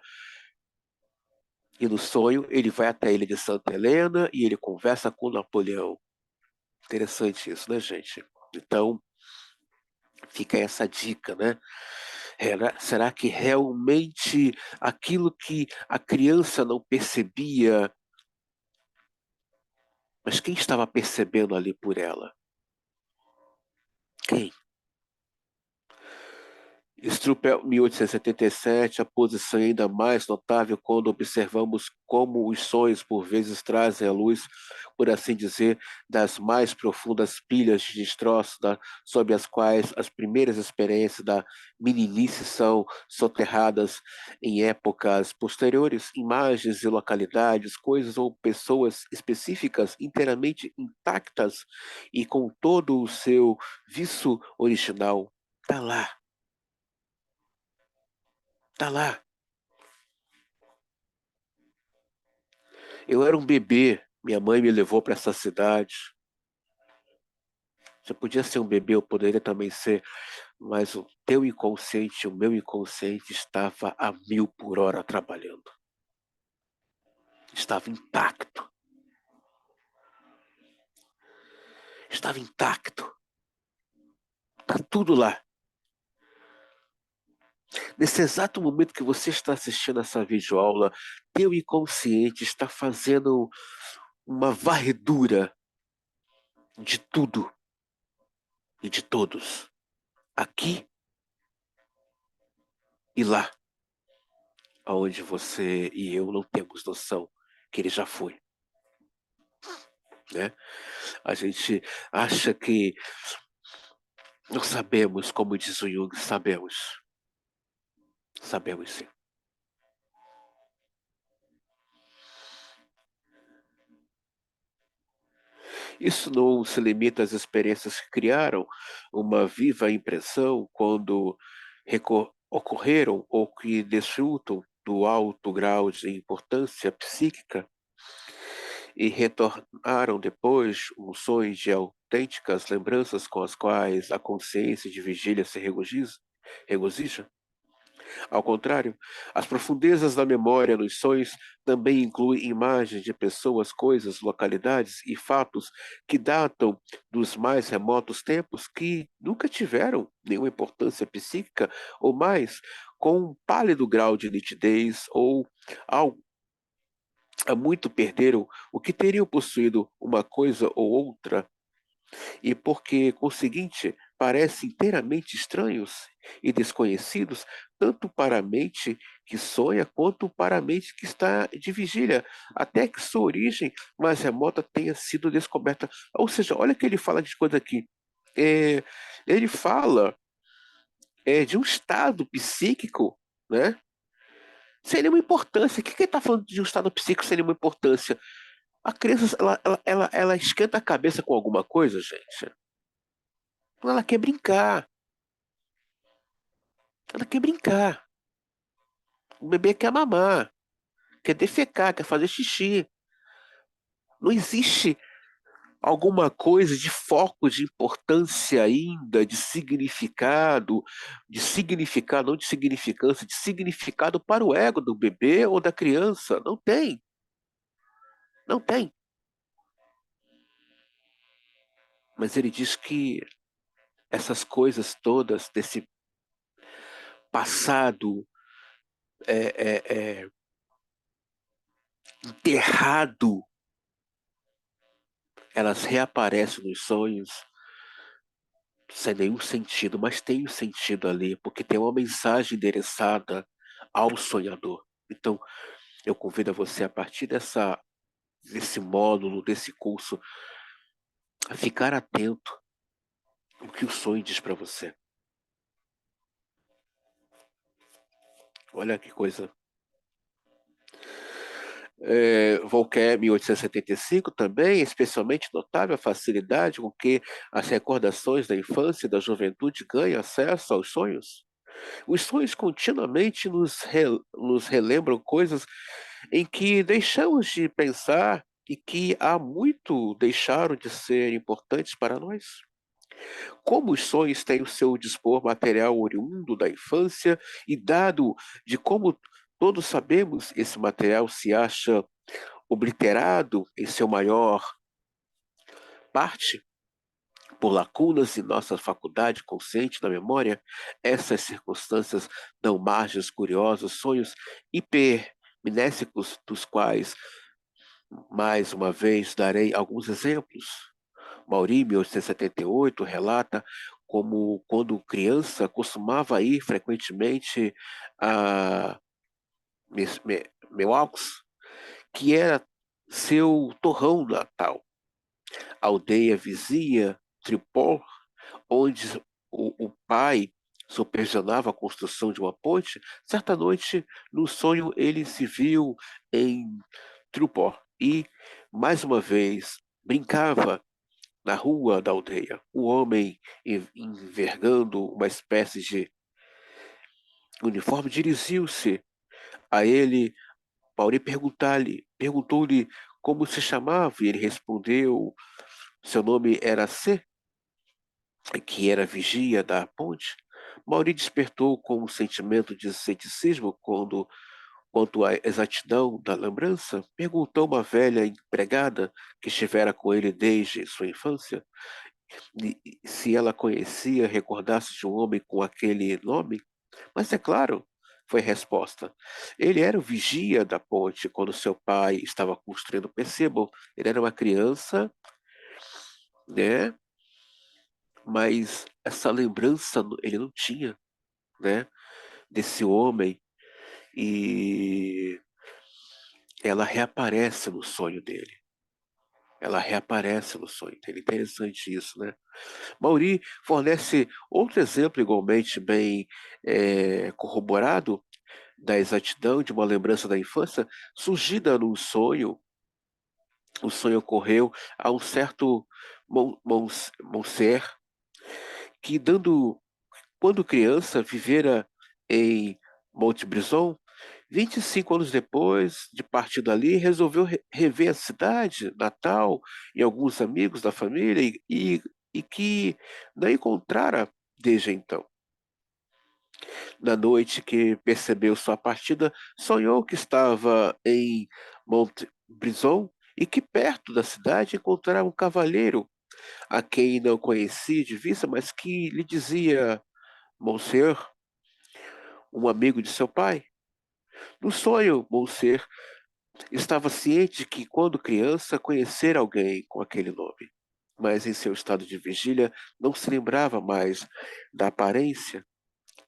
E no sonho, ele vai até a ilha de Santa Helena e ele conversa com Napoleão. Interessante isso, né, gente? Então, fica essa dica, né? Será que realmente aquilo que a criança não percebia, mas quem estava percebendo ali por ela? Quem? Struppel, 1877, a posição é ainda mais notável quando observamos como os sonhos por vezes trazem à luz, por assim dizer, das mais profundas pilhas de destroços sob as quais as primeiras experiências da meninice são soterradas em épocas posteriores, imagens e localidades, coisas ou pessoas específicas inteiramente intactas e com todo o seu vício original. Está lá. Tá lá. Eu era um bebê. Minha mãe me levou para essa cidade. Você podia ser um bebê, eu poderia também ser, mas o teu inconsciente, o meu inconsciente estava a 1000 por hora trabalhando. Estava intacto, estava intacto. Está tudo lá. Nesse exato momento que você está assistindo essa videoaula, teu inconsciente está fazendo uma varredura de tudo e de todos, aqui e lá, aonde você e eu não temos noção que ele já foi, né? A gente acha que não sabemos, como diz o Jung, sabemos. Sabemos sim. Isso não se limita às experiências que criaram uma viva impressão quando ocorreram ou que desfrutam do alto grau de importância psíquica e retornaram depois unções de autênticas lembranças com as quais a consciência de vigília se regozija? Ao contrário, as profundezas da memória nos sonhos também incluem imagens de pessoas, coisas, localidades e fatos que datam dos mais remotos tempos que nunca tiveram nenhuma importância psíquica ou mais, com um pálido grau de nitidez ou algo há muito perderam o que teriam possuído uma coisa ou outra e porque, conseguinte, parecem inteiramente estranhos e desconhecidos, tanto para a mente que sonha, quanto para a mente que está de vigília, até que sua origem mais remota tenha sido descoberta. Ou seja, olha que ele fala de coisa aqui. É, ele fala de um estado psíquico, né? Sem nenhuma importância. O que ele está falando de um estado psíquico sem nenhuma importância? A criança, ela esquenta a cabeça com alguma coisa, gente. Ela quer brincar. Ela quer brincar. O bebê quer mamar, quer defecar, quer fazer xixi. Não existe alguma coisa de foco de importância ainda, não de significância, de significado para o ego do bebê ou da criança. Não tem, não tem. Mas ele diz que essas coisas todas desse passado é, enterrado, elas reaparecem nos sonhos sem nenhum sentido, mas tem um sentido ali, porque tem uma mensagem endereçada ao sonhador. Então, eu convido a você, a partir desse módulo, desse curso, a ficar atento ao que o sonho diz para você. Olha que coisa. Volcker, 1875, também, especialmente notável a facilidade com que as recordações da infância e da juventude ganham acesso aos sonhos. Os sonhos continuamente nos relembram coisas em que deixamos de pensar e que há muito deixaram de ser importantes para nós. Como os sonhos têm o seu dispor material oriundo da infância e dado de como todos sabemos, esse material se acha obliterado em seu maior parte por lacunas em nossa faculdade consciente da memória, essas circunstâncias dão margens curiosos, sonhos hipermnésicos dos quais, mais uma vez, darei alguns exemplos. Mauri, 1878, relata como, quando criança, costumava ir frequentemente a Meuaux, que era seu torrão natal, aldeia vizinha, Tripol, onde o pai supervisionava a construção de uma ponte. Certa noite, no sonho, ele se viu em Tripol e, mais uma vez, brincava na rua da aldeia. Um homem envergando uma espécie de uniforme dirigiu-se a ele. Pauli perguntou-lhe como se chamava e ele respondeu: seu nome era C. que era vigia da ponte, Mauri despertou com um sentimento de ceticismo quanto à exatidão da lembrança, perguntou uma velha empregada que estivera com ele desde sua infância se ela conhecia, recordasse de um homem com aquele nome. Mas é claro, foi a resposta. Ele era o vigia da ponte quando seu pai estava construindo. Percebam, ele era uma criança, né? Mas essa lembrança ele não tinha, né? Desse homem e ela reaparece no sonho dele. Ela reaparece no sonho dele. Interessante isso, né? Mauri fornece outro exemplo igualmente bem corroborado da exatidão de uma lembrança da infância surgida num sonho. O sonho ocorreu a um certo Monser que, quando criança, vivera em Montbrison. 25 anos depois de partir dali, resolveu rever a cidade natal e alguns amigos da família e que não encontrara desde então. Na noite que percebeu sua partida, sonhou que estava em Montbrison e que perto da cidade encontrara um cavalheiro a quem não conhecia de vista, mas que lhe dizia Monsieur, um amigo de seu pai. No sonho, Monsieur estava ciente de que, quando criança, conhecera alguém com aquele nome, mas em seu estado de vigília não se lembrava mais da aparência.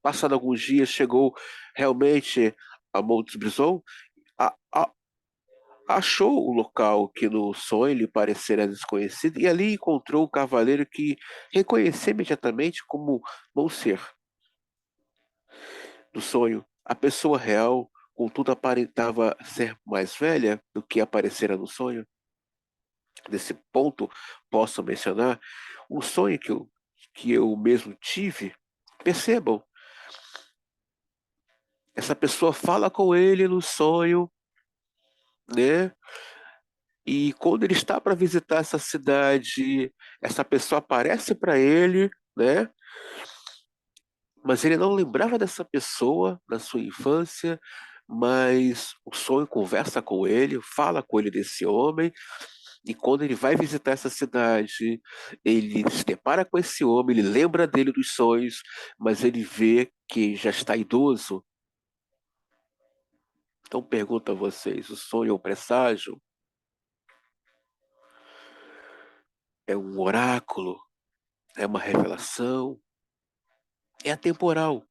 Passado alguns dias, chegou realmente a Montes Brison, a- a- achou o local que no sonho lhe parecera desconhecido e ali encontrou um cavaleiro que reconheceu imediatamente como Monsieur. Do sonho, a pessoa real, contudo, aparentava ser mais velha do que aparecera no sonho. Nesse ponto, posso mencionar um sonho que eu mesmo tive. Percebam, essa pessoa fala com ele no sonho, né? E quando ele está para visitar essa cidade, essa pessoa aparece para ele, né? Mas ele não lembrava dessa pessoa na sua infância, mas o sonho conversa com ele, fala com ele desse homem, e quando ele vai visitar essa cidade, ele se depara com esse homem, ele lembra dele dos sonhos, mas ele vê que já está idoso. Então pergunto a vocês, o sonho é um presságio? É um oráculo? É uma revelação? É atemporal.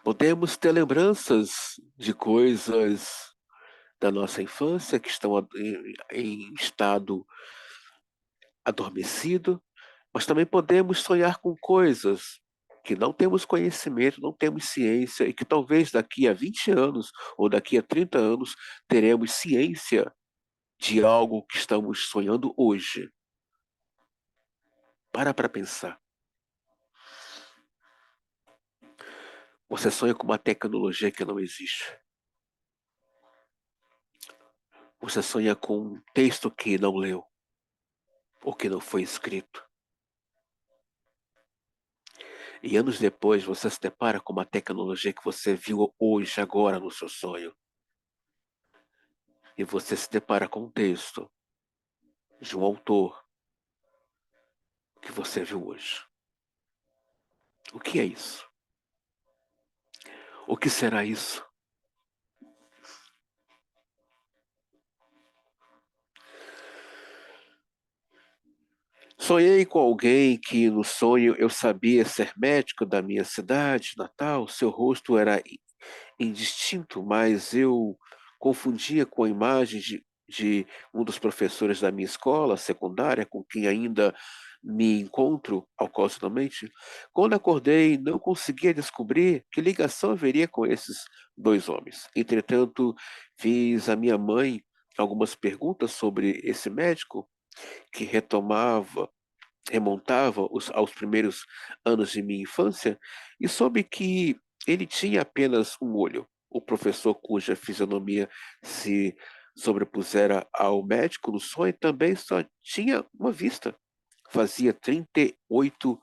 Podemos ter lembranças de coisas da nossa infância que estão em estado adormecido, mas também podemos sonhar com coisas que não temos conhecimento, não temos ciência e que talvez daqui a 20 anos ou daqui a 30 anos teremos ciência de algo que estamos sonhando hoje. Para pensar. Você sonha com uma tecnologia que não existe. Você sonha com um texto que não leu ou que não foi escrito. E anos depois você se depara com uma tecnologia que você viu hoje, agora no seu sonho. E você se depara com um texto de um autor que você viu hoje. O que é isso? O que será isso? Sonhei com alguém que no sonho eu sabia ser médico da minha cidade natal. Seu rosto era indistinto, mas eu confundia com a imagem de um dos professores da minha escola secundária, com quem ainda me encontro ocasionalmente. Quando acordei, não conseguia descobrir que ligação haveria com esses dois homens. Entretanto, fiz à minha mãe algumas perguntas sobre esse médico que remontava aos primeiros anos de minha infância e soube que ele tinha apenas um olho. O professor cuja fisionomia se sobrepusera ao médico no sonho também só tinha uma vista. Fazia 38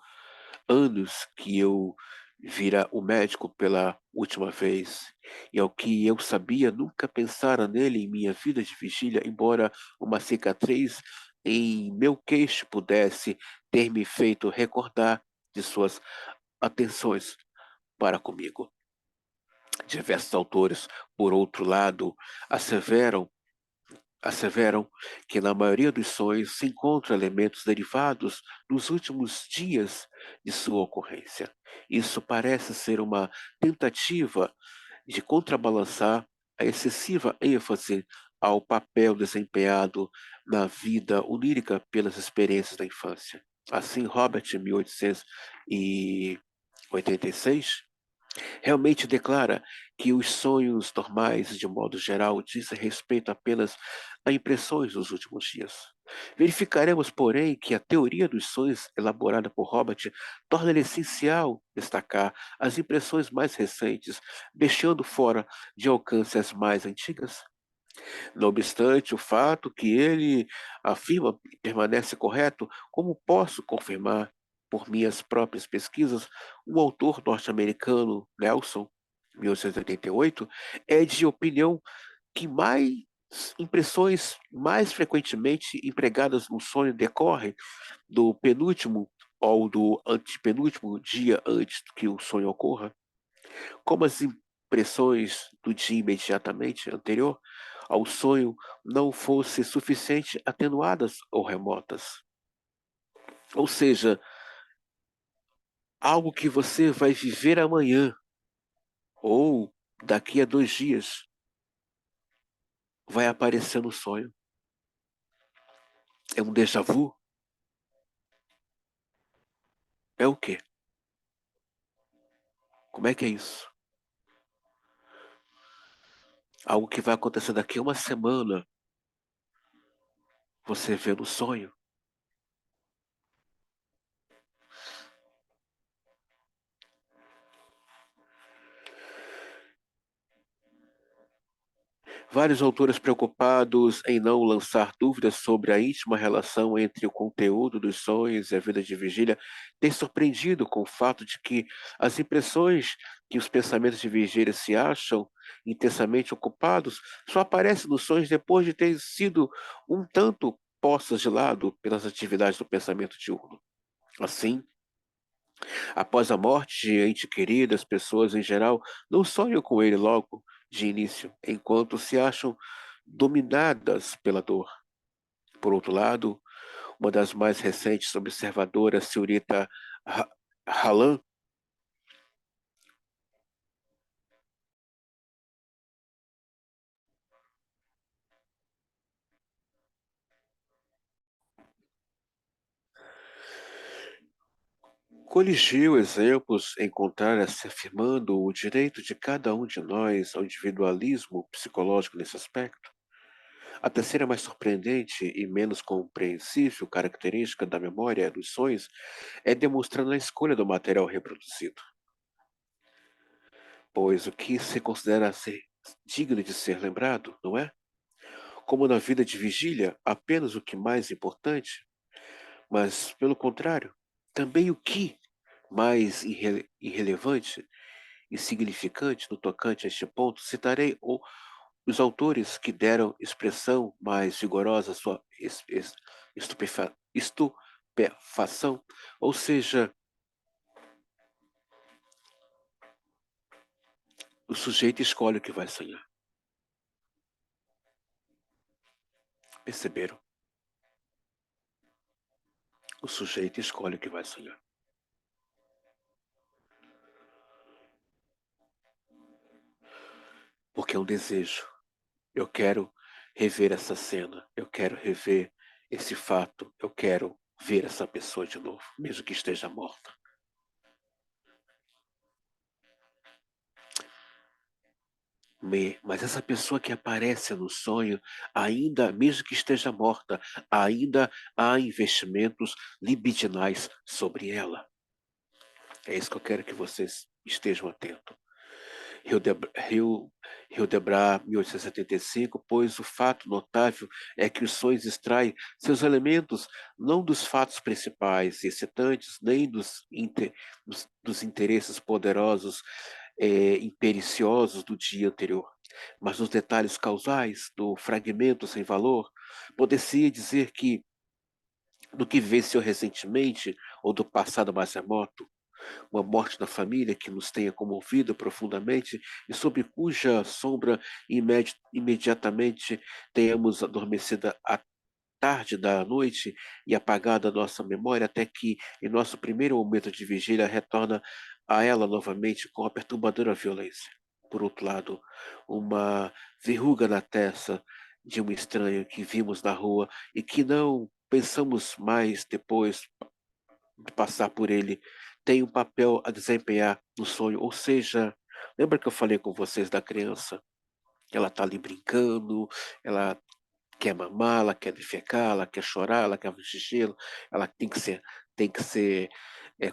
anos que eu vira o médico pela última vez, e ao que eu sabia, nunca pensara nele em minha vida de vigília, embora uma cicatriz em meu queixo pudesse ter me feito recordar de suas atenções para comigo. Diversos autores, por outro lado, asseveram asseveram que na maioria dos sonhos se encontram elementos derivados dos últimos dias de sua ocorrência. Isso parece ser uma tentativa de contrabalançar a excessiva ênfase ao papel desempenhado na vida onírica pelas experiências da infância. Assim, Robert, em 1886, realmente declara que os sonhos normais, de modo geral, dizem respeito apenas a impressões dos últimos dias. Verificaremos, porém, que a teoria dos sonhos, elaborada por Robert, torna essencial destacar as impressões mais recentes, deixando fora de alcance as mais antigas. Não obstante o fato que ele afirma permanece correto, como posso confirmar por minhas próprias pesquisas, o autor norte-americano Nelson, 1888, é de opinião que mais impressões mais frequentemente empregadas no sonho decorrem do penúltimo ou do antepenúltimo dia antes que o sonho ocorra, como as impressões do dia imediatamente anterior ao sonho não fossem suficiente atenuadas ou remotas. Ou seja, algo que você vai viver amanhã ou daqui a 2 dias vai aparecer no sonho. É um déjà vu? É o quê? Como é que é isso? Algo que vai acontecer daqui a uma semana, você vê no sonho. Vários autores preocupados em não lançar dúvidas sobre a íntima relação entre o conteúdo dos sonhos e a vida de vigília têm surpreendido com o fato de que as impressões que os pensamentos de vigília se acham intensamente ocupados só aparecem nos sonhos depois de terem sido um tanto postas de lado pelas atividades do pensamento diurno. Assim, após a morte de ente querido, as pessoas em geral não sonham com ele logo de início, enquanto se acham dominadas pela dor. Por outro lado, uma das mais recentes observadoras, senhorita Hallan, coligiu exemplos em contrário-se afirmando o direito de cada um de nós ao individualismo psicológico nesse aspecto. A terceira mais surpreendente e menos compreensível característica da memória dos sonhos é demonstrando a escolha do material reproduzido, pois o que se considera ser digno de ser lembrado, não é? Como na vida de vigília, apenas o que mais importante, mas, pelo contrário, também o que mais irrelevante e significante no tocante a este ponto, citarei os autores que deram expressão mais vigorosa à sua estupefação, ou seja, o sujeito escolhe o que vai sonhar. Perceberam? O sujeito escolhe o que vai sonhar. Porque é um desejo. Eu quero rever essa cena. Eu quero rever esse fato. Eu quero ver essa pessoa de novo, mesmo que esteja morta. Mas essa pessoa que aparece no sonho, ainda, mesmo que esteja morta, ainda há investimentos libidinais sobre ela. É isso que eu quero que vocês estejam atentos. Hildebra- Hildebrandt, 1875, pois o fato notável é que os sonhos extraem seus elementos não dos fatos principais e excitantes, nem dos interesses poderosos impericiosos do dia anterior, mas dos detalhes causais, do fragmento sem valor. Poder-se dizer que do que venceu recentemente ou do passado mais remoto, uma morte na família que nos tenha comovido profundamente e sobre cuja sombra imediatamente tenhamos adormecida a tarde da noite e apagada a nossa memória até que, em nosso primeiro momento de vigília, retorna a ela novamente com a perturbadora violência. Por outro lado, uma verruga na testa de um estranho que vimos na rua e que não pensamos mais depois de passar por ele, tem um papel a desempenhar no sonho. Ou seja, lembra que eu falei com vocês da criança? Ela está ali brincando, ela quer mamar, ela quer defecar, ela quer chorar, ela quer xixi, ela tem que ser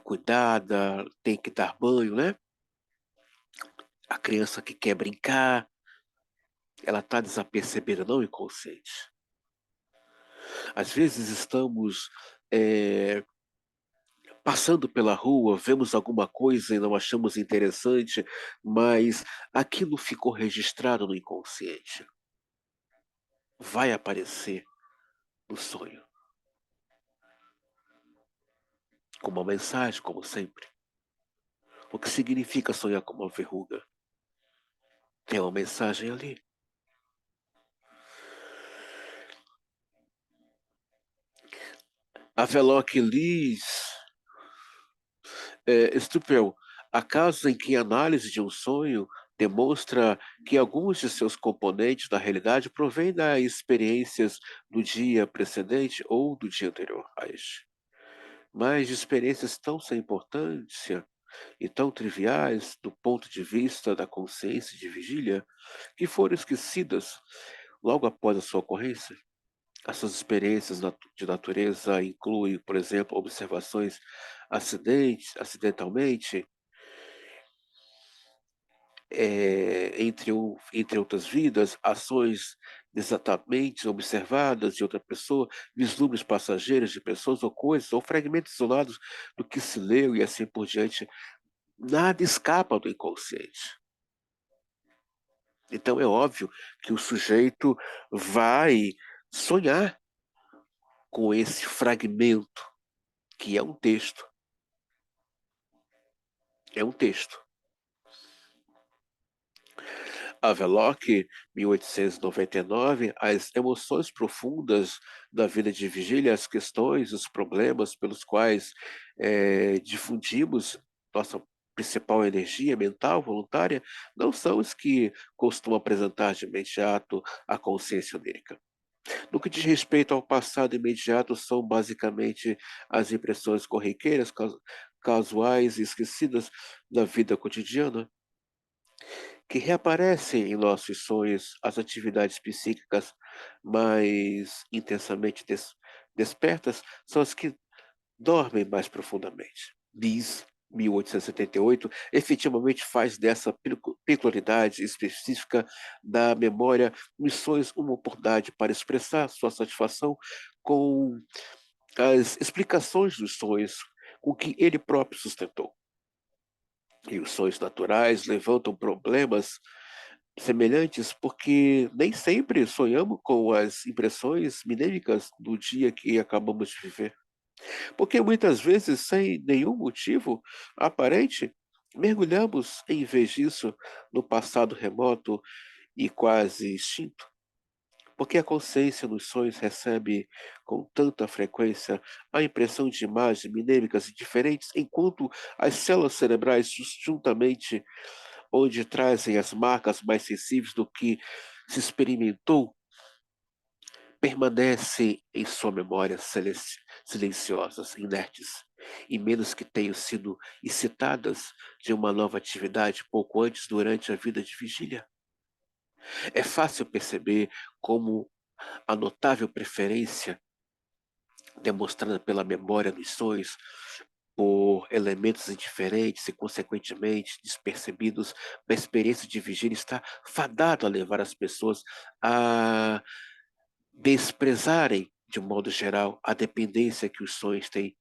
cuidada, tem que dar banho, né? A criança que quer brincar, ela está desapercebida, não inconsciente. Às vezes estamos eh, passando pela rua, vemos alguma coisa e não achamos interessante, mas aquilo ficou registrado no inconsciente. Vai aparecer no sonho, com uma mensagem, como sempre. O que significa sonhar com uma verruga? Tem uma mensagem ali. Havelock Ellis, Stupel, há casos em que a análise de um sonho demonstra que alguns de seus componentes da realidade provêm das experiências do dia precedente ou do dia anterior a este. Mas de experiências tão sem importância e tão triviais do ponto de vista da consciência de vigília, que foram esquecidas logo após a sua ocorrência. As suas experiências de natureza incluem, por exemplo, observações acidentalmente, entre outras vidas, ações exatamente observadas de outra pessoa, vislumbres passageiros de pessoas ou coisas, ou fragmentos isolados do que se leu e assim por diante. Nada escapa do inconsciente. Então é óbvio que o sujeito vai sonhar com esse fragmento, que é um texto. É um texto. Havelock, 1899, as emoções profundas da vida de vigília, as questões, os problemas pelos quais difundimos nossa principal energia mental voluntária, não são os que costumam apresentar de imediato a consciência onírica. No que diz respeito ao passado imediato, são basicamente as impressões corriqueiras, casuais e esquecidas da vida cotidiana, que reaparecem em nossos sonhos. As atividades psíquicas mais intensamente despertas são as que dormem mais profundamente. Diz 1878, efetivamente faz dessa peculiaridade específica da memória nos sonhos uma oportunidade para expressar sua satisfação com as explicações dos sonhos com que ele próprio sustentou. E os sonhos naturais levantam problemas semelhantes, porque nem sempre sonhamos com as impressões minêmicas do dia que acabamos de viver. Porque muitas vezes, sem nenhum motivo aparente, mergulhamos, em vez disso, no passado remoto e quase extinto. Porque a consciência nos sonhos recebe com tanta frequência a impressão de imagens minêmicas diferentes, enquanto as células cerebrais, juntamente onde trazem as marcas mais sensíveis do que se experimentou, permanecem em sua memória silenciosas, inertes, e menos que tenham sido excitadas de uma nova atividade pouco antes durante a vida de vigília. É fácil perceber como a notável preferência demonstrada pela memória nos sonhos por elementos indiferentes e, consequentemente, despercebidos da experiência de vigília, está fadado a levar as pessoas a desprezarem, de modo geral, a dependência que os sonhos têm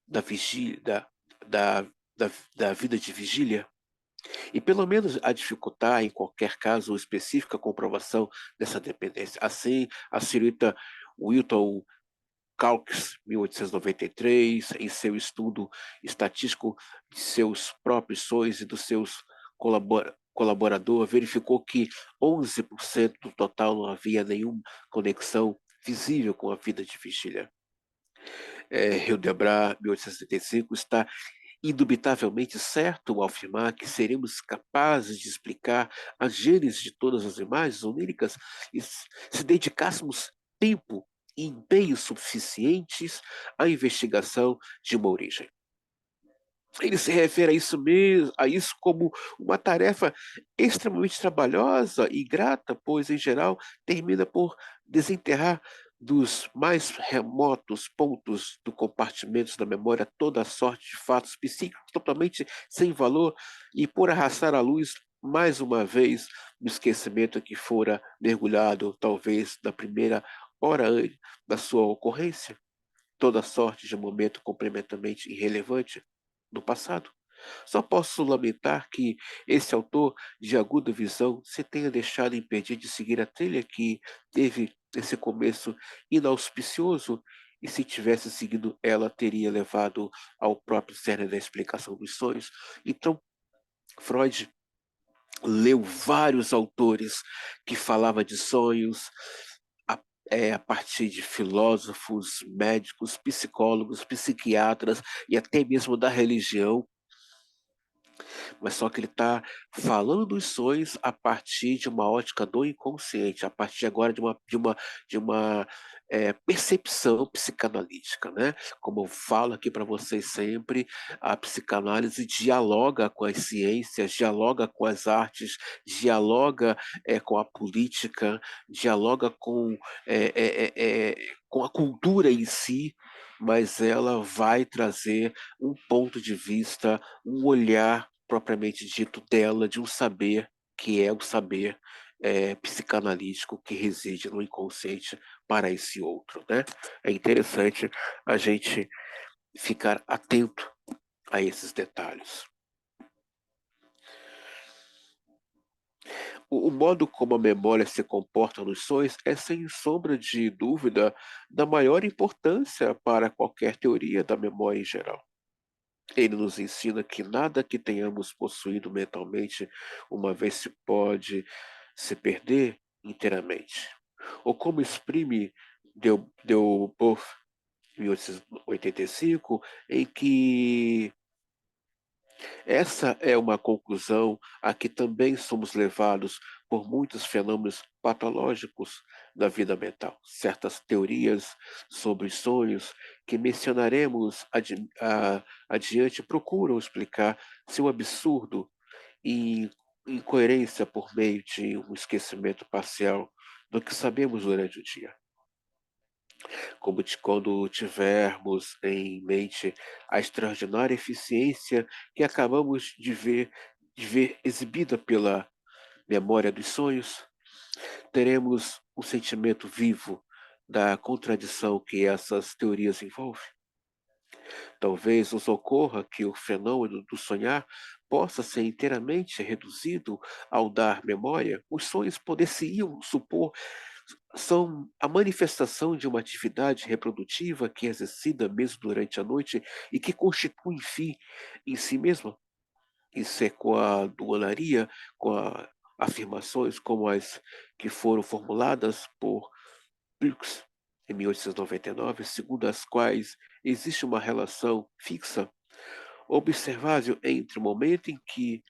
da vigília, da, da, da vida de vigília, e pelo menos a dificultar, em qualquer caso específico, a comprovação dessa dependência. Assim, a senhorita Wilton Calkins, 1893, em seu estudo estatístico de seus próprios sonhos e dos seus colaboradores, verificou que 11% do total não havia nenhuma conexão visível com a vida de vigília. Hildebrandt, 1875, está indubitavelmente certo ao afirmar que seremos capazes de explicar a gênese de todas as imagens oníricas e se dedicássemos tempo e empenhos suficientes à investigação de uma origem. Ele se refere a isso mesmo, a isso como uma tarefa extremamente trabalhosa e grata, pois, em geral, termina por desenterrar dos mais remotos pontos do compartimento da memória toda a sorte de fatos psíquicos totalmente sem valor e por arrastar à luz mais uma vez no esquecimento que fora mergulhado, talvez, na primeira hora da sua ocorrência, toda sorte de momento completamente irrelevante no passado. Só posso lamentar que esse autor de aguda visão se tenha deixado impedir de seguir a trilha que teve esse começo inauspicioso, e se tivesse seguido ela, teria levado ao próprio cerne da explicação dos sonhos. Então, Freud leu vários autores que falavam de sonhos, a, a partir de filósofos, médicos, psicólogos, psiquiatras e até mesmo da religião, mas só que ele está falando dos sonhos a partir de uma ótica do inconsciente, a partir agora de uma percepção psicanalítica, né? Como eu falo aqui para vocês sempre, a psicanálise dialoga com as ciências, dialoga com as artes, dialoga com a política, dialoga com a cultura em si, mas ela vai trazer um ponto de vista, um olhar propriamente dito dela, de um saber que é o saber psicanalítico que reside no inconsciente para esse outro, né? É interessante a gente ficar atento a esses detalhes. O modo como a memória se comporta nos sonhos é, sem sombra de dúvida, da maior importância para qualquer teoria da memória em geral. Ele nos ensina que nada que tenhamos possuído mentalmente uma vez se pode se perder inteiramente. Ou como exprime Delboeuf, 1885, em que essa é uma conclusão a que também somos levados por muitos fenômenos patológicos da vida mental. Certas teorias sobre sonhos que mencionaremos adiante procuram explicar seu absurdo e incoerência por meio de um esquecimento parcial do que sabemos durante o dia. Quando tivermos em mente a extraordinária eficiência que acabamos de ver exibida pela memória dos sonhos, teremos um sentimento vivo da contradição que essas teorias envolvem. Talvez nos ocorra que o fenômeno do sonhar possa ser inteiramente reduzido ao dar memória. Os sonhos poder-se-iam supor são a manifestação de uma atividade reprodutiva que é exercida mesmo durante a noite e que constitui, enfim, em si mesma. Isso é com a dualaria, com afirmações como as que foram formuladas por Brooks em 1899, segundo as quais existe uma relação fixa, observável entre o momento em que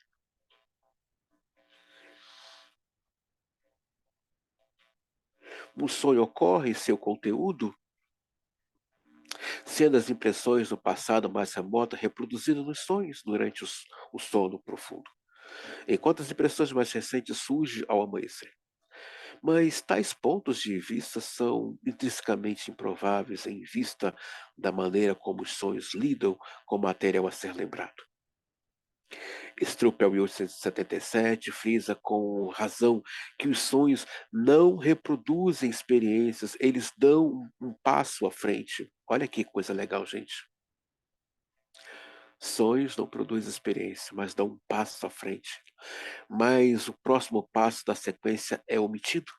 um sonho ocorre e seu conteúdo, sendo as impressões do passado mais remoto reproduzidas nos sonhos durante o sono profundo, enquanto as impressões mais recentes surgem ao amanhecer. Mas tais pontos de vista são intrinsecamente improváveis em vista da maneira como os sonhos lidam com o material a ser lembrado. Struppel, 1877, frisa com razão que os sonhos não reproduzem experiências, eles dão um passo à frente. Olha que coisa legal, gente. Sonhos não produzem experiência, mas dão um passo à frente. Mas o próximo passo da sequência é omitido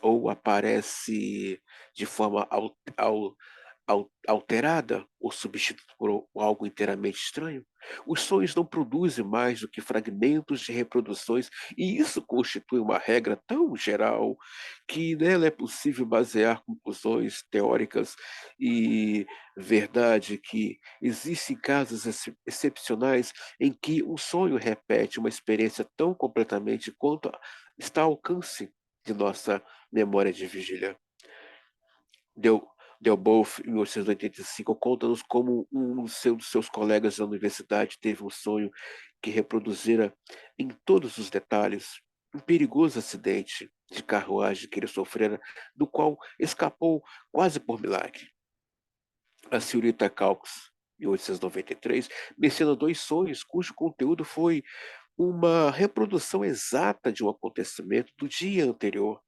ou aparece de forma alterada ou substituído por algo inteiramente estranho. Os sonhos não produzem mais do que fragmentos de reproduções, e isso constitui uma regra tão geral que nela é possível basear conclusões teóricas e verdade que existem casos excepcionais em que um sonho repete uma experiência tão completamente quanto está ao alcance de nossa memória de vigília. Del Delboff, em 1885, conta-nos como dos seus colegas da universidade teve um sonho que reproduzira em todos os detalhes um perigoso acidente de carruagem que ele sofrera, do qual escapou quase por milagre. A senhorita Calx, em 1893, menciona 2 sonhos cujo conteúdo foi uma reprodução exata de um acontecimento do dia anterior.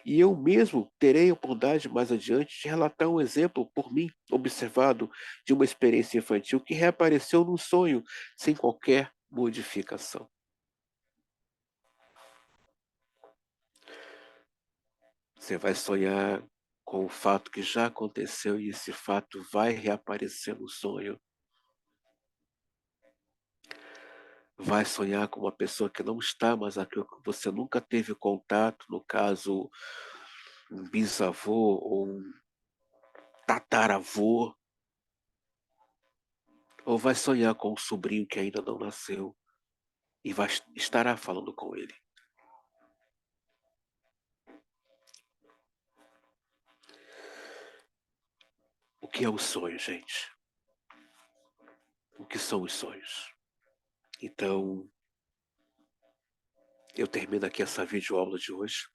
E eu mesmo terei a oportunidade mais adiante de relatar um exemplo por mim observado de uma experiência infantil que reapareceu num sonho sem qualquer modificação. Você vai sonhar com o fato que já aconteceu e esse fato vai reaparecer no sonho. Vai sonhar com uma pessoa que não está mais aqui, ou que você nunca teve contato, no caso, um bisavô ou um tataravô, ou vai sonhar com um sobrinho que ainda não nasceu. E estará falando com ele. O que é o sonho, gente? O que são os sonhos? Então, eu termino aqui essa videoaula de hoje.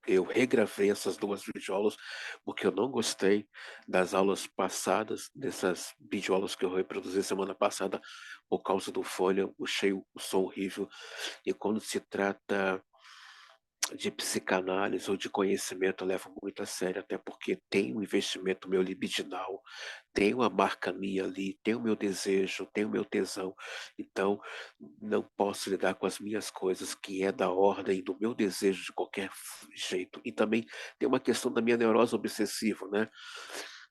Eu regravei essas 2 videoaulas, porque eu não gostei das aulas passadas, dessas videoaulas que eu reproduzi semana passada, por causa do fone, eu achei o som horrível. E quando se trata de psicanálise ou de conhecimento, eu levo muito a sério, até porque tem um investimento meu libidinal, tem uma marca minha ali, tem o meu desejo, tem o meu tesão. Então, não posso lidar com as minhas coisas, que é da ordem do meu desejo de qualquer jeito. E também tem uma questão da minha neurose obsessiva, né?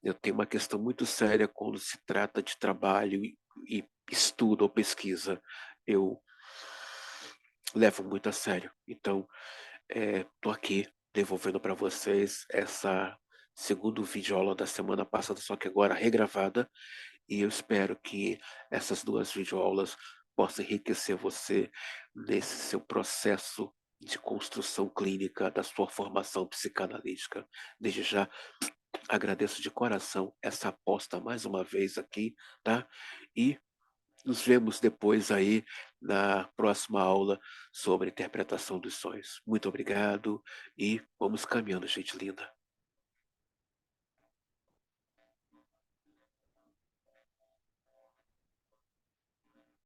Eu tenho uma questão muito séria quando se trata de trabalho e estudo ou pesquisa. Eu levo muito a sério. Então, tô aqui devolvendo para vocês essa segundo videoaula da semana passada, só que agora regravada, e eu espero que essas 2 videoaulas possam enriquecer você nesse seu processo de construção clínica da sua formação psicanalítica. Desde já, agradeço de coração essa aposta mais uma vez aqui, tá? E nos vemos depois aí na próxima aula sobre interpretação dos sonhos. Muito obrigado e vamos caminhando, gente linda.